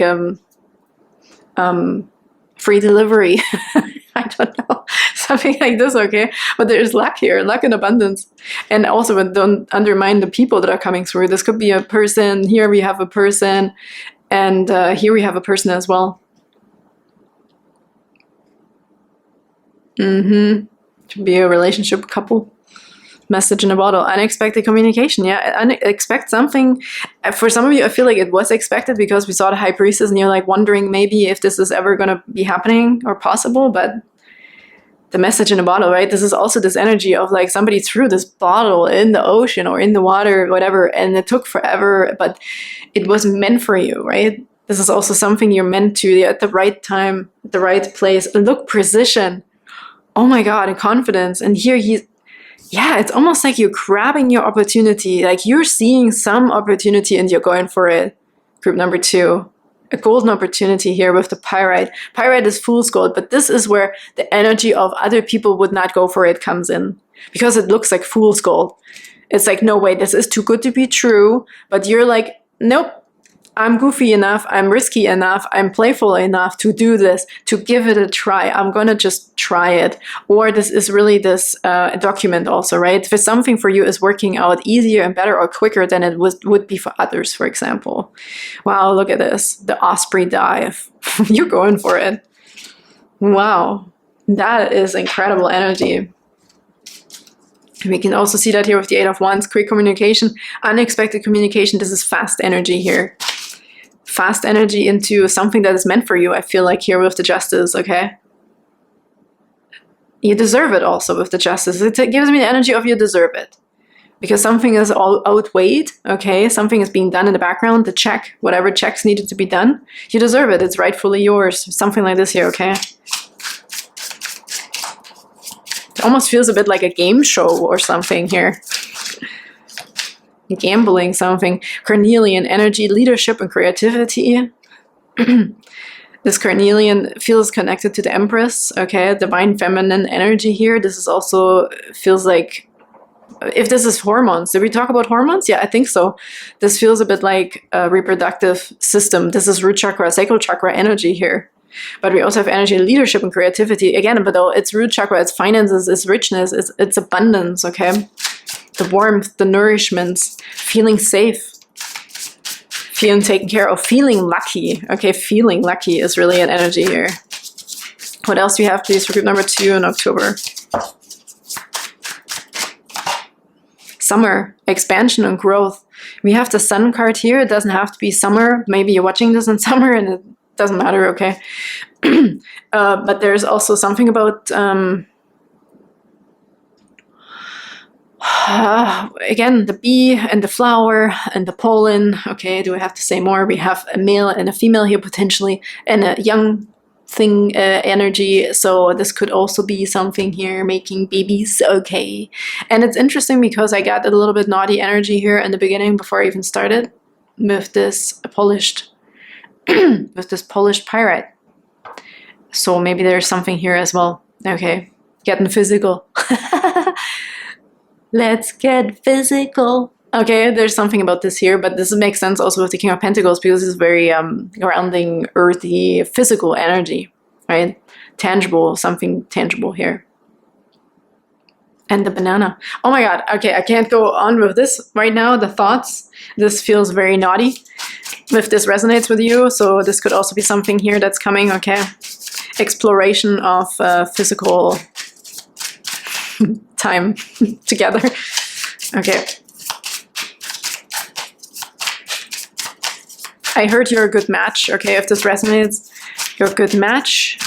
free delivery. I don't know, something like this, okay? But there's luck here, luck and abundance. And also, don't undermine the people that are coming through. This could be a person. Here we have a person. And here we have a person as well. Could be a relationship couple. Message in a bottle. Unexpected communication. Yeah, expect something. For some of you, I feel like it was expected because we saw the High Priestess and you're like wondering maybe if this is ever going to be happening or possible, but the message in a bottle, right? This is also this energy of like somebody threw this bottle in the ocean or in the water, whatever, and it took forever, but it was meant for you, right? This is also something you're meant to, at the right time, at the right place. Look, precision. Oh my God, and confidence. And here yeah, it's almost like you're grabbing your opportunity. Like you're seeing some opportunity and you're going for it. Group number 2. A golden opportunity here with the pyrite. Pyrite is fool's gold, but this is where the energy of other people would not go for it comes in. Because it looks like fool's gold. It's like, no way, this is too good to be true. But you're like, nope. I'm goofy enough, I'm risky enough, I'm playful enough to do this, to give it a try. I'm gonna just try it. Or this is really this document also, right? If something for you is working out easier and better or quicker than it would be for others, for example. Wow, look at this. The Osprey dive. You're going for it. Wow. That is incredible energy. We can also see that here with the 8 of Wands, quick communication, unexpected communication. This is fast energy here. Fast energy into something that is meant for you, I feel like here with the Justice, okay? You deserve it also with the Justice. It gives me the energy of you deserve it. Because something is all outweighed, okay? Something is being done in the background, the check, whatever checks needed to be done. You deserve it. It's rightfully yours. Something like this here, okay? It almost feels a bit like a game show or something here. Gambling something. Carnelian energy, leadership and creativity. This Carnelian feels connected to the Empress, okay? Divine feminine energy here. This is also feels like if this is hormones, did we talk about hormones? Yeah, I think so. This feels a bit like a reproductive system. This is root chakra, sacral chakra energy here. But we also have energy, leadership, and creativity. Again, but though it's root chakra, it's finances, it's richness, it's abundance, okay? The warmth, the nourishment, feeling safe, feeling taken care of, feeling lucky. Okay, feeling lucky is really an energy here. What else do you have, please, for group number 2 in October? Summer, expansion and growth. We have the sun card here. It doesn't have to be summer. Maybe you're watching this in summer and it doesn't matter, okay? But there's also something about, again, the bee and the flower and the pollen. Okay, do I have to say more? We have a male and a female here potentially, and a young thing energy. So this could also be something here, making babies, okay? And it's interesting because I got a little bit naughty energy here in the beginning before I even started with this polished with this polished pyrite. So maybe there's something here as well. Okay, getting physical. Let's get physical. Okay, there's something about this here, but this makes sense also with the King of Pentacles because it's very grounding, earthy, physical energy, right? Tangible, something tangible here. And the banana. Oh my god, okay, I can't go on with this right now, the thoughts. This feels very naughty. If this resonates with you, so this could also be something here that's coming, okay? Exploration of physical time together. Okay. I heard you're a good match. Okay, if this resonates, you're a good match.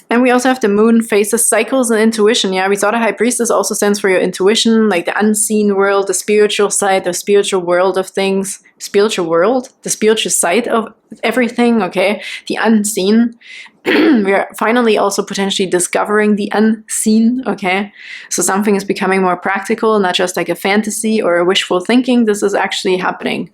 And we also have the moon phases, cycles, and intuition. Yeah, we saw the High Priestess also stands for your intuition, like the unseen world, the spiritual side, the spiritual world of things. Spiritual world? The spiritual side of everything, okay? The unseen. We are finally also potentially discovering the unseen, okay? So something is becoming more practical, not just like a fantasy or a wishful thinking. This is actually happening.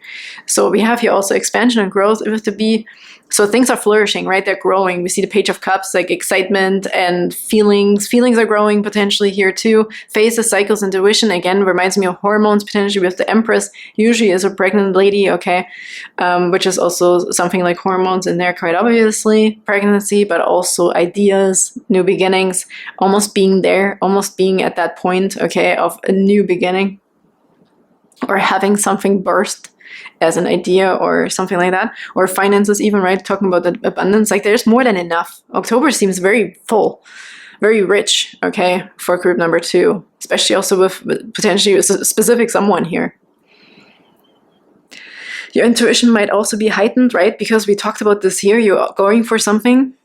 So we have here also expansion and growth with the bee. So things are flourishing, right? They're growing. We see the Page of Cups, like excitement and feelings. Feelings are growing potentially here too. Phases, cycles, intuition, again, reminds me of hormones potentially with the Empress. Usually is a pregnant lady, okay? Which is also something like hormones in there, quite obviously. Pregnancy, but also ideas, new beginnings, almost being there, almost being at that point, okay, of a new beginning. Or having something burst as an idea or something like that, or finances even, right? Talking about the abundance, like there's more than enough. October seems very full, very rich, okay, for group number 2, especially also with potentially a specific someone here. Your intuition might also be heightened, right? Because we talked about this here, you're going for something,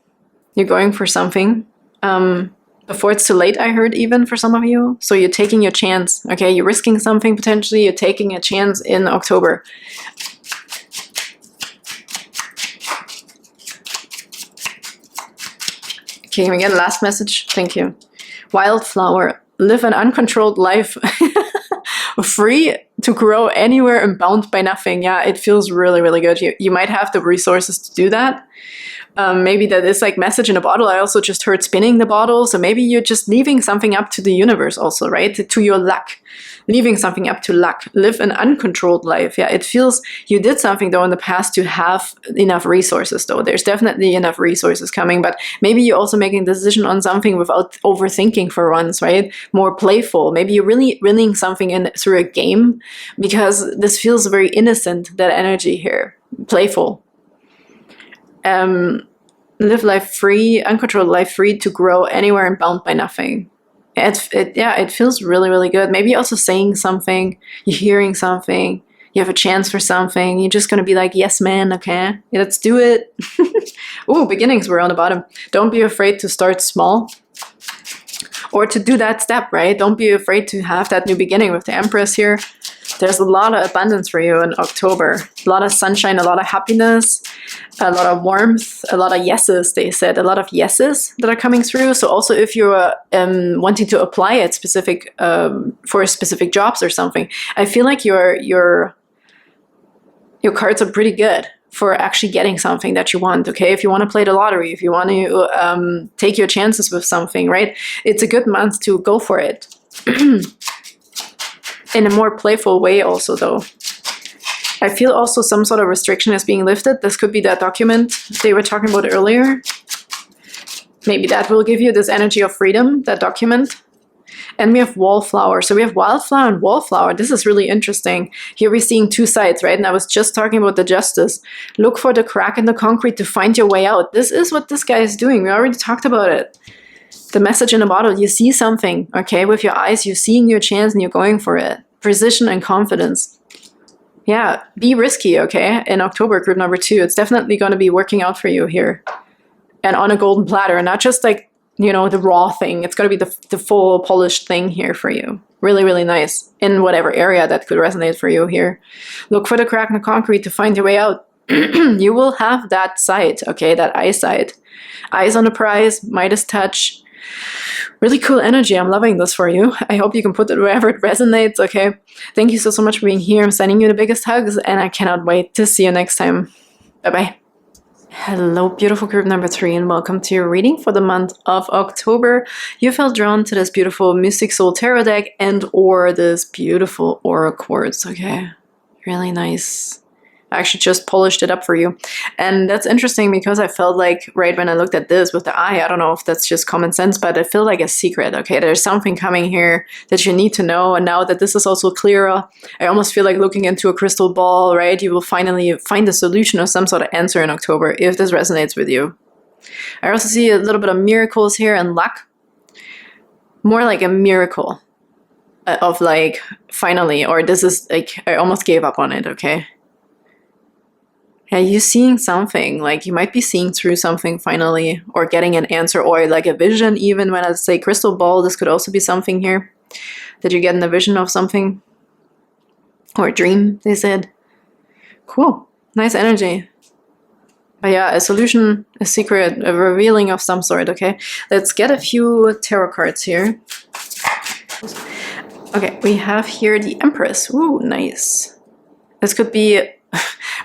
before it's too late, I heard, even for some of you. So you're taking your chance, okay? You're risking something potentially. You're taking a chance in October. Okay, can we get a last message? Thank you. Wildflower. Live an uncontrolled life. Free to grow anywhere and bound by nothing. Yeah, it feels really, really good. You might have the resources to do that. Maybe that is like message in a bottle. I also just heard spinning the bottle. So maybe you're just leaving something up to the universe also, right? To your luck. Leaving something up to luck. Live an uncontrolled life. Yeah, it feels you did something though in the past to have enough resources though. There's definitely enough resources coming, but maybe you're also making a decision on something without overthinking for once, right? More playful. Maybe you're really winning something in through a game, because this feels very innocent, that energy here. Playful. Live life free, uncontrolled life free to grow anywhere and bound by nothing. It feels really, really good. Maybe also saying something, you're hearing something, you have a chance for something, you're just going to be like, yes, man, okay, yeah, let's do it. Ooh, beginnings were on the bottom. Don't be afraid to start small or to do that step, right? Don't be afraid to have that new beginning with the Empress here. There's a lot of abundance for you in October. A lot of sunshine, a lot of happiness, a lot of warmth, a lot of yeses, they said. A lot of yeses that are coming through. So also if you're wanting to apply at specific, for specific jobs or something, I feel like your cards are pretty good for actually getting something that you want, okay? If you want to play the lottery, if you want to take your chances with something, right? It's a good month to go for it. In a more playful way also, though. I feel also some sort of restriction is being lifted. This could be that document they were talking about earlier. Maybe that will give you this energy of freedom, that document. And we have wallflower. So we have wildflower and wallflower. This is really interesting. Here we're seeing two sides, right? And I was just talking about the justice. Look for the crack in the concrete to find your way out. This is what this guy is doing. We already talked about it. The message in the bottle. You see something, okay? With your eyes, you're seeing your chance and you're going for it. Precision and confidence. Yeah, be risky, okay? In October, group number 2. It's definitely going to be working out for you here. And on a golden platter, not just like, you know, the raw thing. It's going to be the full polished thing here for you. Really, really nice. In whatever area that could resonate for you here. Look for the crack in the concrete to find your way out. You will have that sight, okay? That eyesight. Eyes on the prize, Midas touch. Really cool energy. I'm loving this for you. I hope you can put it wherever it resonates, okay? Thank you so, so much for being here. I'm sending you the biggest hugs, and I cannot wait to see you next time. Bye-bye. Hello, beautiful group number 3, and welcome to your reading for the month of October. You felt drawn to this beautiful Mystic Soul Tarot deck and or this beautiful Aura Quartz, okay? Really nice. I actually just polished it up for you. And that's interesting because I felt like right when I looked at this with the eye, I don't know if that's just common sense, but it felt like a secret, okay? There's something coming here that you need to know. And now that this is also clearer, I almost feel like looking into a crystal ball, right? You will finally find a solution or some sort of answer in October if this resonates with you. I also see a little bit of miracles here and luck. More like a miracle of like, finally, or this is like, I almost gave up on it, okay? Yeah, you're seeing something, like you might be seeing through something finally, or getting an answer, or like a vision even. When I say crystal ball, this could also be something here. That you're getting a vision of something. Or a dream, they said. Cool. Nice energy. But yeah, a solution, a secret, a revealing of some sort, okay? Let's get a few tarot cards here. Okay, we have here the Empress. Ooh, nice. This could be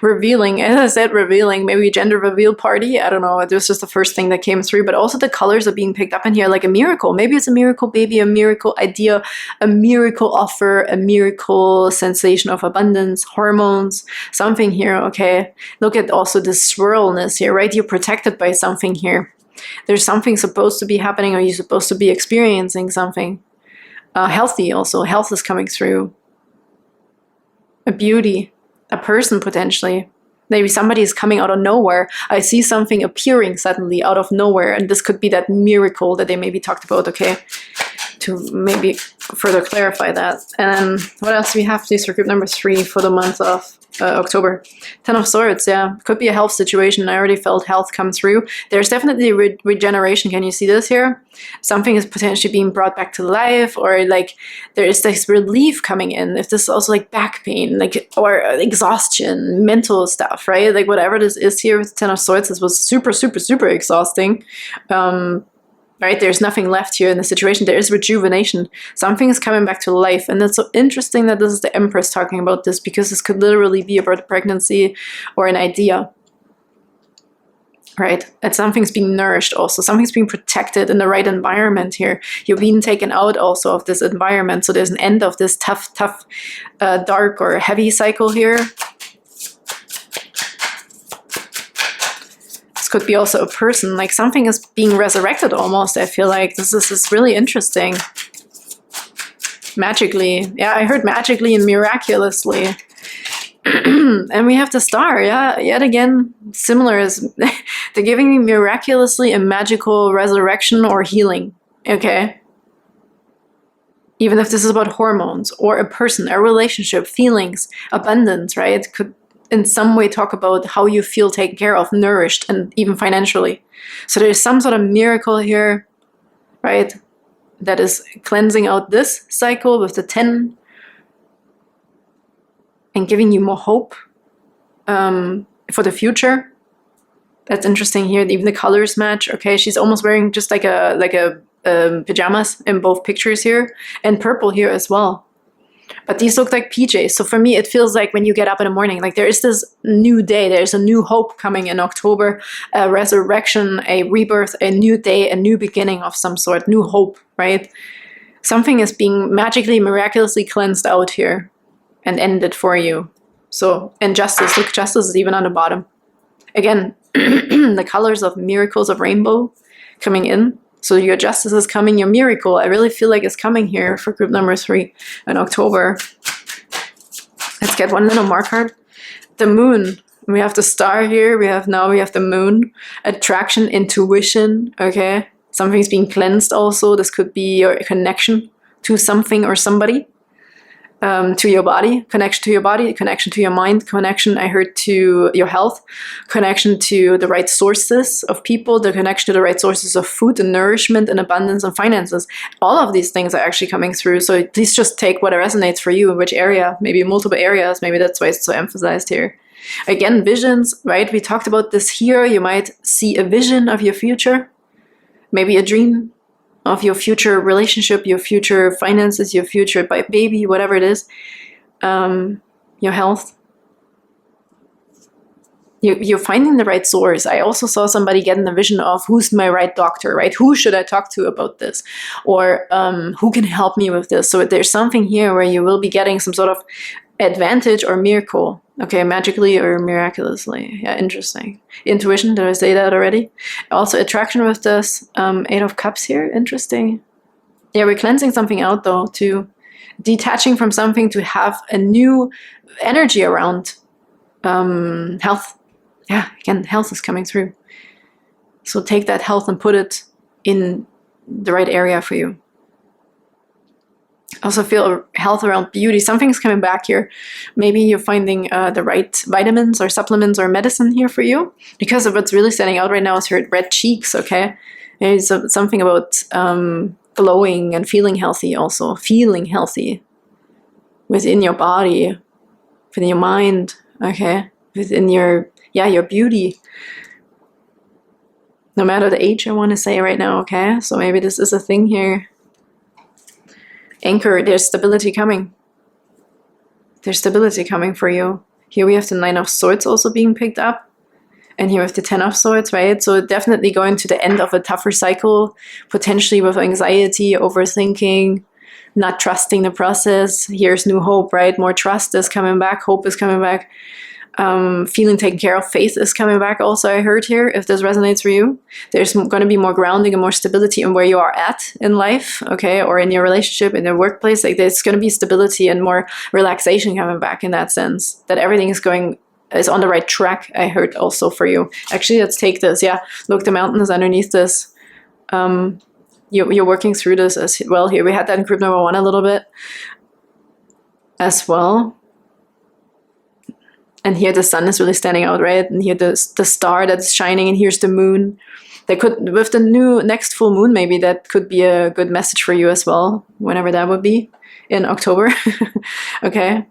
revealing, as I said, revealing, maybe gender reveal party. I don't know. This was just the first thing that came through, but also the colors are being picked up in here like a miracle. Maybe it's a miracle baby, a miracle idea, a miracle offer, a miracle sensation of abundance, hormones, something here, okay? Look at also the swirlness here, right? You're protected by something here. There's something supposed to be happening, or you're supposed to be experiencing something. Healthy also. Health is coming through. A beauty. A person potentially. Maybe somebody is coming out of nowhere. I see something appearing suddenly out of nowhere, and this could be that miracle that they maybe talked about, okay? To maybe further clarify that. And what else do we have, please, for group number 3 for the month of October? 10 of Swords, yeah. Could be a health situation. I already felt health come through. There's definitely regeneration. Can you see this here? Something is potentially being brought back to life, or like there is this relief coming in. If this is also like back pain, like, or exhaustion, mental stuff, right? Like whatever this is here with 10 of Swords, this was super, super, super exhausting. Right? There's nothing left here in the situation. There is rejuvenation. Something is coming back to life. And that's so interesting that this is the Empress talking about this, because this could literally be about a pregnancy or an idea. Right? And something's being nourished also. Something's being protected in the right environment here. You're being taken out also of this environment. So there's an end of this tough, dark or heavy cycle here. Could be also a person, like something is being resurrected almost. I feel like this is really interesting. Magically. Yeah, I heard magically and miraculously. And we have the Star, yeah, yet again, similar as they're giving me miraculously a magical resurrection or healing, okay? Even if this is about hormones or a person, a relationship, feelings, abundance, right? It could in some way talk about how you feel taken care of, nourished, and even financially. So there's some sort of miracle here, right? That is cleansing out this cycle with the 10 and giving you more hope for the future. That's interesting here. Even the colors match. Okay, she's almost wearing just like a pajamas in both pictures here, and purple here as well. But these look like PJs. So for me, it feels like when you get up in the morning, like there is this new day, there's a new hope coming in October, a resurrection, a rebirth, a new day, a new beginning of some sort, new hope, right? Something is being magically, miraculously cleansed out here and ended for you. So, and justice, look, justice is even on the bottom. Again, the colors of miracles of rainbow coming in. So your justice is coming, your miracle, I really feel like it's coming here for group number 3 in October. Let's get one little more card. The moon. We have the star here. We have the moon. Attraction, intuition. Okay. Something's being cleansed also. This could be your connection to something or somebody. To your body, connection to your body, connection to your mind, connection, I heard, to your health, connection to the right sources of people, the connection to the right sources of food and nourishment and abundance and finances. All of these things are actually coming through. So please just take what resonates for you in which area, maybe multiple areas. Maybe that's why it's so emphasized here. Again, visions, right? We talked about this here. You might see a vision of your future, maybe a dream of your future relationship, your future finances, your future baby, whatever it is, your health. You're finding the right source. I also saw somebody getting the vision of who's my right doctor, right? Who should I talk to about this? Or who can help me with this? So there's something here where you will be getting some sort of advantage or miracle. Okay, magically or miraculously. Yeah, interesting. Intuition, did I say that already? Also attraction with this 8 of Cups here, interesting. Yeah, we're cleansing something out though, too. Detaching from something to have a new energy around health. Yeah, again, health is coming through. So take that health and put it in the right area for you. Also feel health around beauty. Something's coming back here. Maybe you're finding the right vitamins or supplements or medicine here for you. Because of what's really standing out right now is your red cheeks, okay? There's something about glowing and feeling healthy also. Feeling healthy within your body, within your mind, okay? Within your beauty. No matter the age, I want to say right now, okay? So maybe this is a thing here. Anchor, there's stability coming. There's stability coming for you. Here we have the 9 of Swords also being picked up. And here we have the 10 of Swords, right? So definitely going to the end of a tougher cycle, potentially with anxiety, overthinking, not trusting the process. Here's new hope, right? More trust is coming back. Hope is coming back. Feeling taken care of. Faith is coming back also, I heard here, if this resonates for you. There's going to be more grounding and more stability in where you are at in life, okay, or in your relationship, in your workplace. Like there's going to be stability and more relaxation coming back in that sense, that everything is on the right track, I heard also for you. Actually, let's take this. Yeah, look, the mountain is underneath this. You're working through this as well here. We had that in group number 1 a little bit as well. And here the sun is really standing out, right? And here the star that's shining, and here's the moon. They could, with the next full moon, maybe that could be a good message for you as well, whenever that would be, in October. Okay.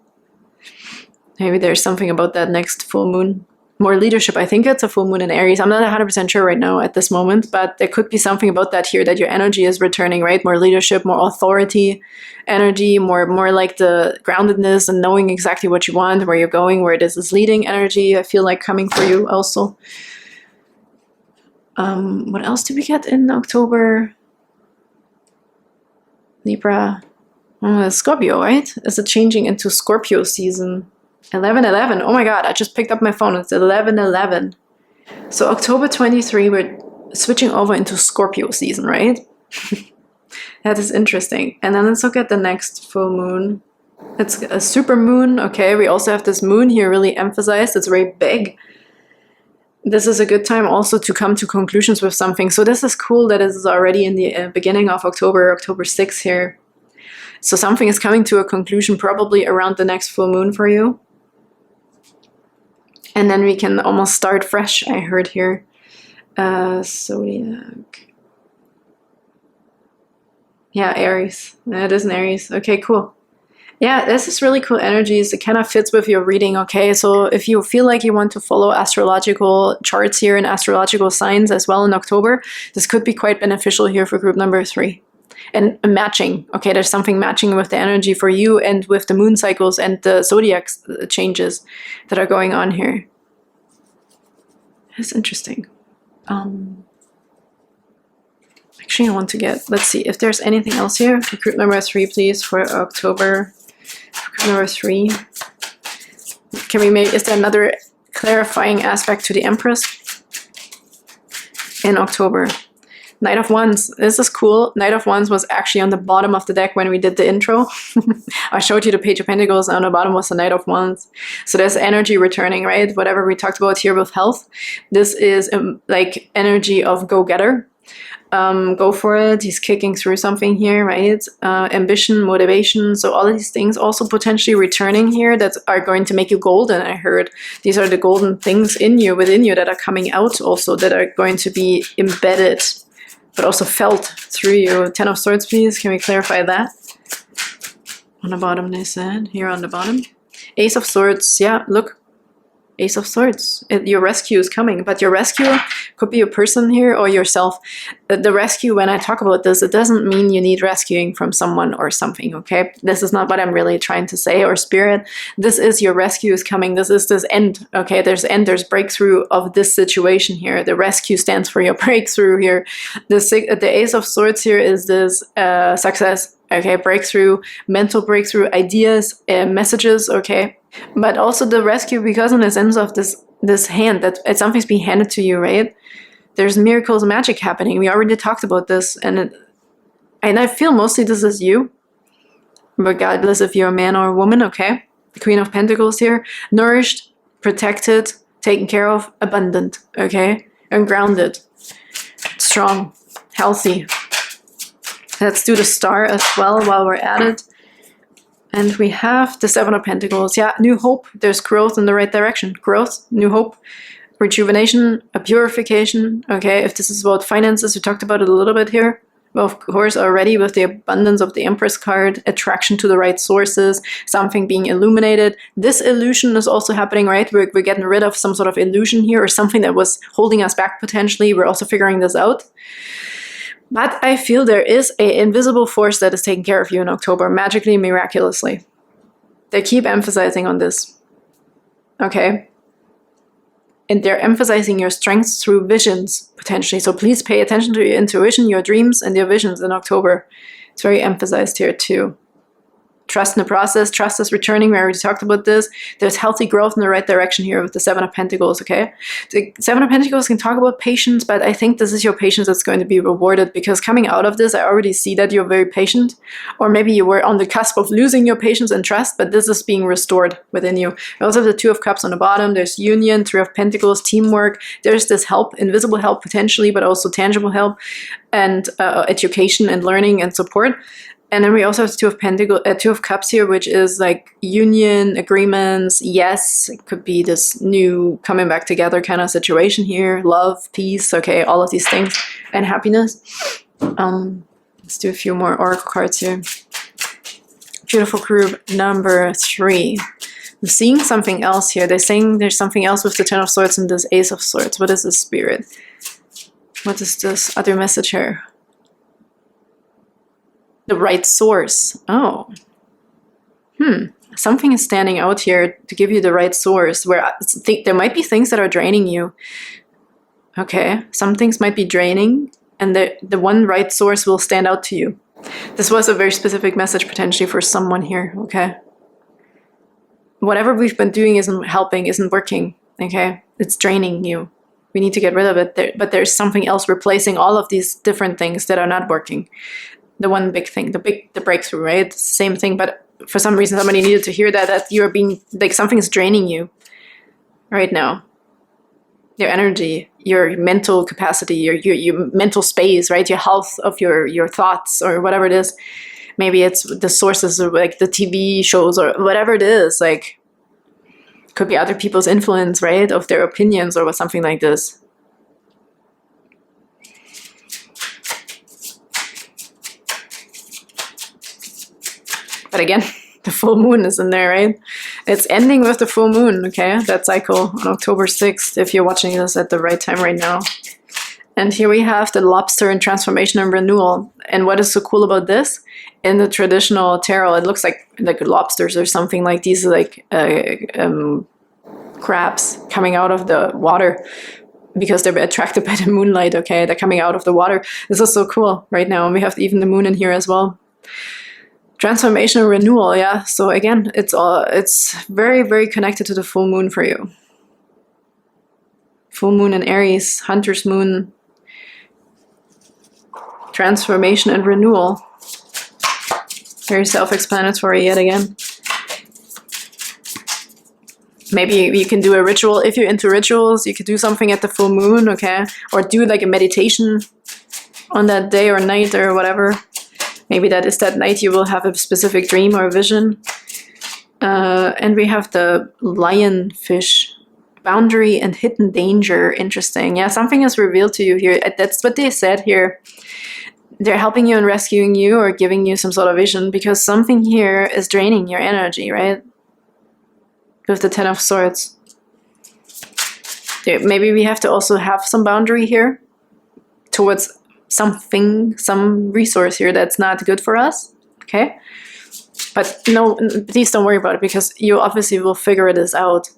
Maybe there's something about that next full moon. More leadership. I think it's a full moon in Aries. I'm not 100% sure right now at this moment, but there could be something about that here, that your energy is returning, right? More leadership, more authority energy, more like the groundedness and knowing exactly what you want, where you're going, where this is leading energy. I feel like coming for you also. What else do we get in October? Libra. Scorpio, right? Is it changing into Scorpio season? 11/11. Oh my god, I just picked up my phone. It's 11/11. So October 23, we're switching over into Scorpio season, right? That is interesting. And then let's look at the next full moon. It's a super moon. Okay, we also have this moon here really emphasized. It's very big. This is a good time also to come to conclusions with something. So this is cool that it is already in the beginning of October 6th here. So something is coming to a conclusion probably around the next full moon for you. And then we can almost start fresh, I heard here. Zodiac. Yeah, Aries. It is an Aries. Okay, cool. Yeah, this is really cool energies. It kind of fits with your reading, okay? So if you feel like you want to follow astrological charts here and astrological signs as well in October, this could be quite beneficial here for group number 3. And matching, okay, there's something matching with the energy for you and with the moon cycles and the zodiac changes that are going on here. That's interesting. Actually, Actually, I want to get, let's see if there's anything else here. Group number 3, please, for October. Group number 3. Can we make, is there another clarifying aspect to the Empress in October? Knight of Wands. This is cool. Knight of Wands was actually on the bottom of the deck when we did the intro. I showed you the Page of Pentacles, and on the bottom was the Knight of Wands. So there's energy returning, right? Whatever we talked about here with health. This is like energy of go-getter. Go for it. He's kicking through something here, right? Ambition, motivation. So all of these things also potentially returning here that are going to make you golden. I heard these are the golden things in you, within you, that are coming out also, that are going to be embedded, but also felt through you. 10 of Swords, please. Can we clarify that? On the bottom, they said. Here on the bottom. Ace of Swords. Yeah, look. Ace of Swords. Your rescue is coming, but your rescue could be a person here or yourself. The rescue, when I talk about this, it doesn't mean you need rescuing from someone or something, okay? This is not what I'm really trying to say, or spirit. This is your rescue is coming. This is this end, okay? There's end, there's breakthrough of this situation here. The rescue stands for your breakthrough here. The Ace of Swords here is this success, okay? Breakthrough, mental breakthrough, ideas, messages, okay? But also the rescue, because in the sense of this hand, that something's being handed to you, right? There's miracles, magic happening. We already talked about this, and I feel mostly this is you, regardless if you're a man or a woman, okay? The Queen of Pentacles here, nourished, protected, taken care of, abundant, okay? And grounded, strong, healthy. Let's do the Star as well while we're at it. And we have the Seven of Pentacles. Yeah, new hope. There's growth in the right direction. Growth, new hope, rejuvenation, a purification. Okay, if this is about finances, we talked about it a little bit here. Well, of course, already with the abundance of the Empress card, attraction to the right sources, something being illuminated. This illusion is also happening, right? We're getting rid of some sort of illusion here, or something that was holding us back potentially. We're also figuring this out. But I feel there is an invisible force that is taking care of you in October, magically, miraculously. They keep emphasizing on this. Okay? And they're emphasizing your strengths through visions, potentially. So please pay attention to your intuition, your dreams, and your visions in October. It's very emphasized here too. Trust in the process. Trust is returning. We already talked about this. There's healthy growth in the right direction here with the Seven of Pentacles, okay? The Seven of Pentacles can talk about patience, but I think this is your patience that's going to be rewarded, because coming out of this, I already see that you're very patient. Or maybe you were on the cusp of losing your patience and trust, but this is being restored within you. We also have the Two of Cups on the bottom. There's union, Three of Pentacles, teamwork. There's this help, invisible help potentially, but also tangible help, and education and learning and support. And then we also have Two of Cups here, which is like union, agreements. Yes, it could be this new coming back together kind of situation here. Love, peace, okay, all of these things, and happiness. Let's do a few more oracle cards here. Beautiful group number 3. I'm seeing something else here. They're saying there's something else with the Ten of Swords and this Ace of Swords. What is this, Spirit? What is this other message here? The right source. Oh. Something is standing out here to give you the right source, where I think there might be things that are draining you. Okay. Some things might be draining, and the one right source will stand out to you. This was a very specific message potentially for someone here. Okay. Whatever we've been doing isn't helping, isn't working. Okay. It's draining you. We need to get rid of it. But there's something else replacing all of these different things that are not working. The one big thing, the breakthrough, right? It's the same thing, but for some reason somebody needed to hear that you're being, like, something's draining you right now. Your energy, your mental capacity, your mental space, right? Your health of your thoughts, or whatever it is. Maybe it's the sources of like the TV shows or whatever it is, like could be other people's influence, right? Of their opinions or something like this. But again, the full moon is in there, right? It's ending with the full moon, okay? That cycle on October 6th, if you're watching this at the right time right now. And here we have the lobster in transformation and renewal. And what is so cool about this? In the traditional tarot, it looks like lobsters or something like these, like crabs coming out of the water. because they're attracted by the moonlight, okay? They're coming out of the water. This is so cool right now. And we have even the moon in here as well. Transformation and renewal, yeah. So again, it's very, very connected to the full moon for you. Full moon in Aries, Hunter's moon. Transformation and renewal. Very self-explanatory yet again. Maybe you can do a ritual. If you're into rituals, you could do something at the full moon, okay? Or do like a meditation on that day or night or whatever. Maybe that is that night you will have a specific dream or vision. And we have the lionfish. Boundary and hidden danger. Interesting. Yeah, something is revealed to you here. That's what they said here. They're helping you and rescuing you or giving you some sort of vision because something here is draining your energy, right? With the Ten of Swords. Maybe we have to also have some boundary here towards something, some resource here that's not good for us, okay? But no, please don't worry about it because you obviously will figure this out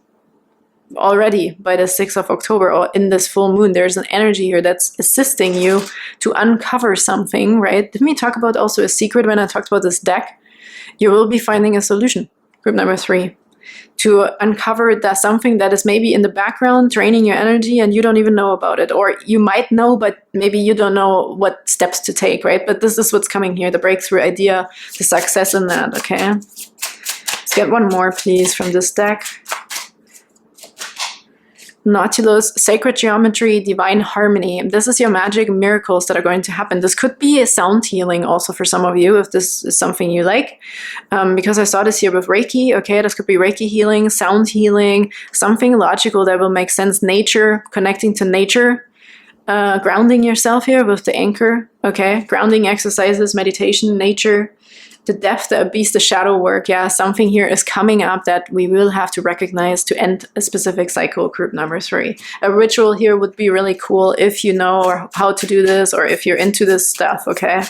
already by the 6th of October or in this full moon. There's an energy here that's assisting you to uncover something, right? Didn't we talk about also a secret when I talked about this deck? You will be finding a solution. Group number 3. To uncover that something that is maybe in the background draining your energy and you don't even know about it. Or you might know, but maybe you don't know what steps to take, right? But this is what's coming here, the breakthrough idea, the success in that, okay? Let's get one more, please, from this deck. Nautilus, sacred geometry, divine harmony. This is your magic miracles that are going to happen. This could be a sound healing also for some of you, if this is something you like. Because I saw this here with Reiki. Okay, this could be Reiki healing, sound healing, something logical that will make sense. Nature, connecting to nature. Grounding yourself here with the anchor. Okay, grounding exercises, meditation, nature. The depth, the abyss, the shadow work. Yeah, something here is coming up that we will have to recognize to end a specific cycle, group number 3. A ritual here would be really cool if you know how to do this or if you're into this stuff, okay?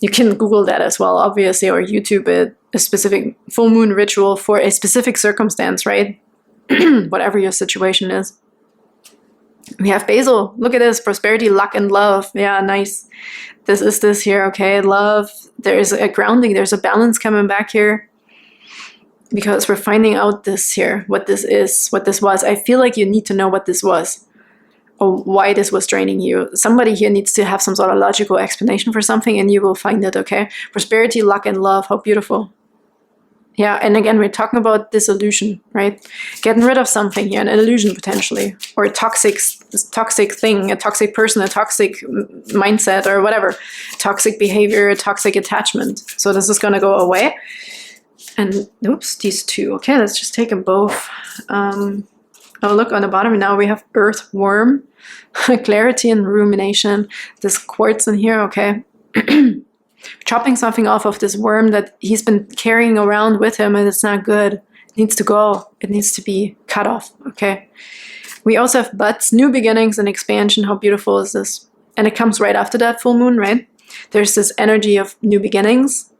You can Google that as well, obviously, or YouTube it, a specific full moon ritual for a specific circumstance, right? Whatever your situation is. We have Basil. Look at this. Prosperity, luck, and love. Yeah, nice. This is this here, okay? Love. There's a grounding. There's a balance coming back here. Because we're finding out this here. What this is. What this was. I feel like you need to know what this was. Or why this was draining you. Somebody here needs to have some sort of logical explanation for something and you will find it, okay? Prosperity, luck, and love. How beautiful. Yeah, and again, we're talking about disillusion, right? Getting rid of something here, an illusion potentially, or a toxic thing, a toxic person, a toxic mindset, or whatever. Toxic behavior, a toxic attachment. So this is going to go away. And, oops, these two. Okay, let's just take them both. Oh, look, on the bottom now we have earthworm, clarity and rumination. This quartz in here, okay. Chopping something off of this worm that he's been carrying around with him and it's not good. It needs to go. It needs to be cut off, okay? We also have buds, new beginnings and expansion. How beautiful is this? And it comes right after that full moon, right? There's this energy of new beginnings.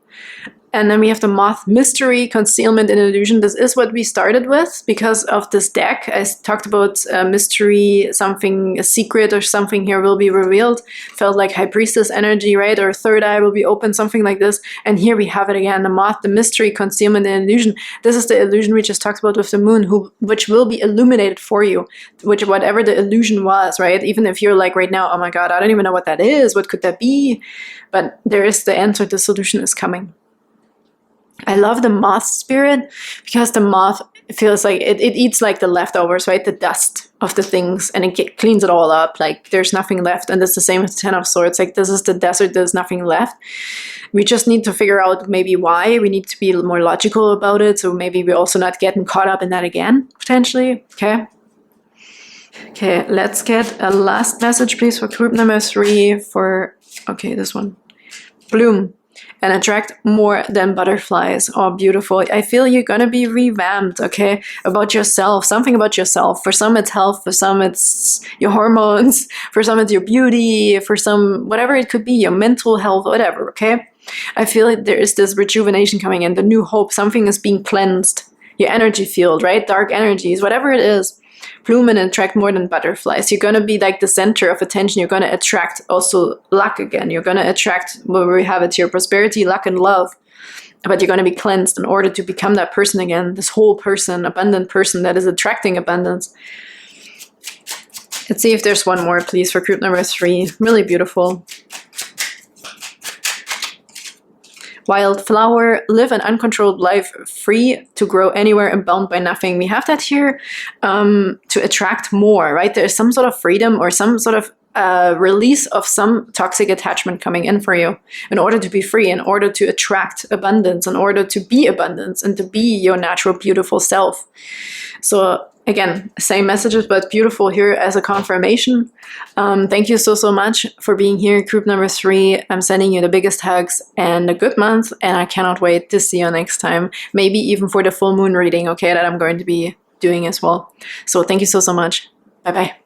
And then we have the moth, mystery, concealment, and illusion. This is what we started with because of this deck. I talked about mystery, something, a secret or something here will be revealed. Felt like high priestess energy, right? Or third eye will be open, something like this. And here we have it again, the moth, the mystery, concealment, and illusion. This is the illusion we just talked about with the moon, which will be illuminated for you, whatever the illusion was, right? Even if you're like right now, oh my God, I don't even know what that is. What could that be? But there is the answer. The solution is coming. I love the moth spirit because the moth feels like it eats like the leftovers, right? The dust of the things and it cleans it all up. Like there's nothing left. And it's the same with the Ten of Swords. Like this is the desert. There's nothing left. We just need to figure out maybe why. We need to be more logical about it. So maybe we're also not getting caught up in that again, potentially. Okay. Okay, let's get a last message, please, for group number 3 for, okay, this one. Bloom. And attract more than butterflies. Oh, beautiful. I feel you're going to be revamped, okay? About yourself, something about yourself. For some it's health, for some it's your hormones, for some it's your beauty, for some, whatever it could be, your mental health, whatever, okay? I feel like there is this rejuvenation coming in, the new hope, something is being cleansed. Your energy field, right? Dark energies, whatever it is. bloom and attract more than butterflies. You're going to be like the center of attention. You're going to attract also luck again. You're going to attract, where we have it here, prosperity, luck, and love. But you're going to be cleansed in order to become that person again, this whole person, abundant person that is attracting abundance. Let's see if there's one more, please, for group number 3. Really beautiful. Wildflower, live an uncontrolled life, free to grow anywhere and bound by nothing. We have that here to attract more, right? There's some sort of freedom or some sort of release of some toxic attachment coming in for you in order to be free, in order to attract abundance, in order to be abundance and to be your natural, beautiful self. So again, same messages, but beautiful here as a confirmation. Thank you so much for being here, group number 3. I'm sending you the biggest hugs and a good month, and I cannot wait to see you next time. Maybe even for the full moon reading, okay, that I'm going to be doing as well. So thank you so much. Bye-bye.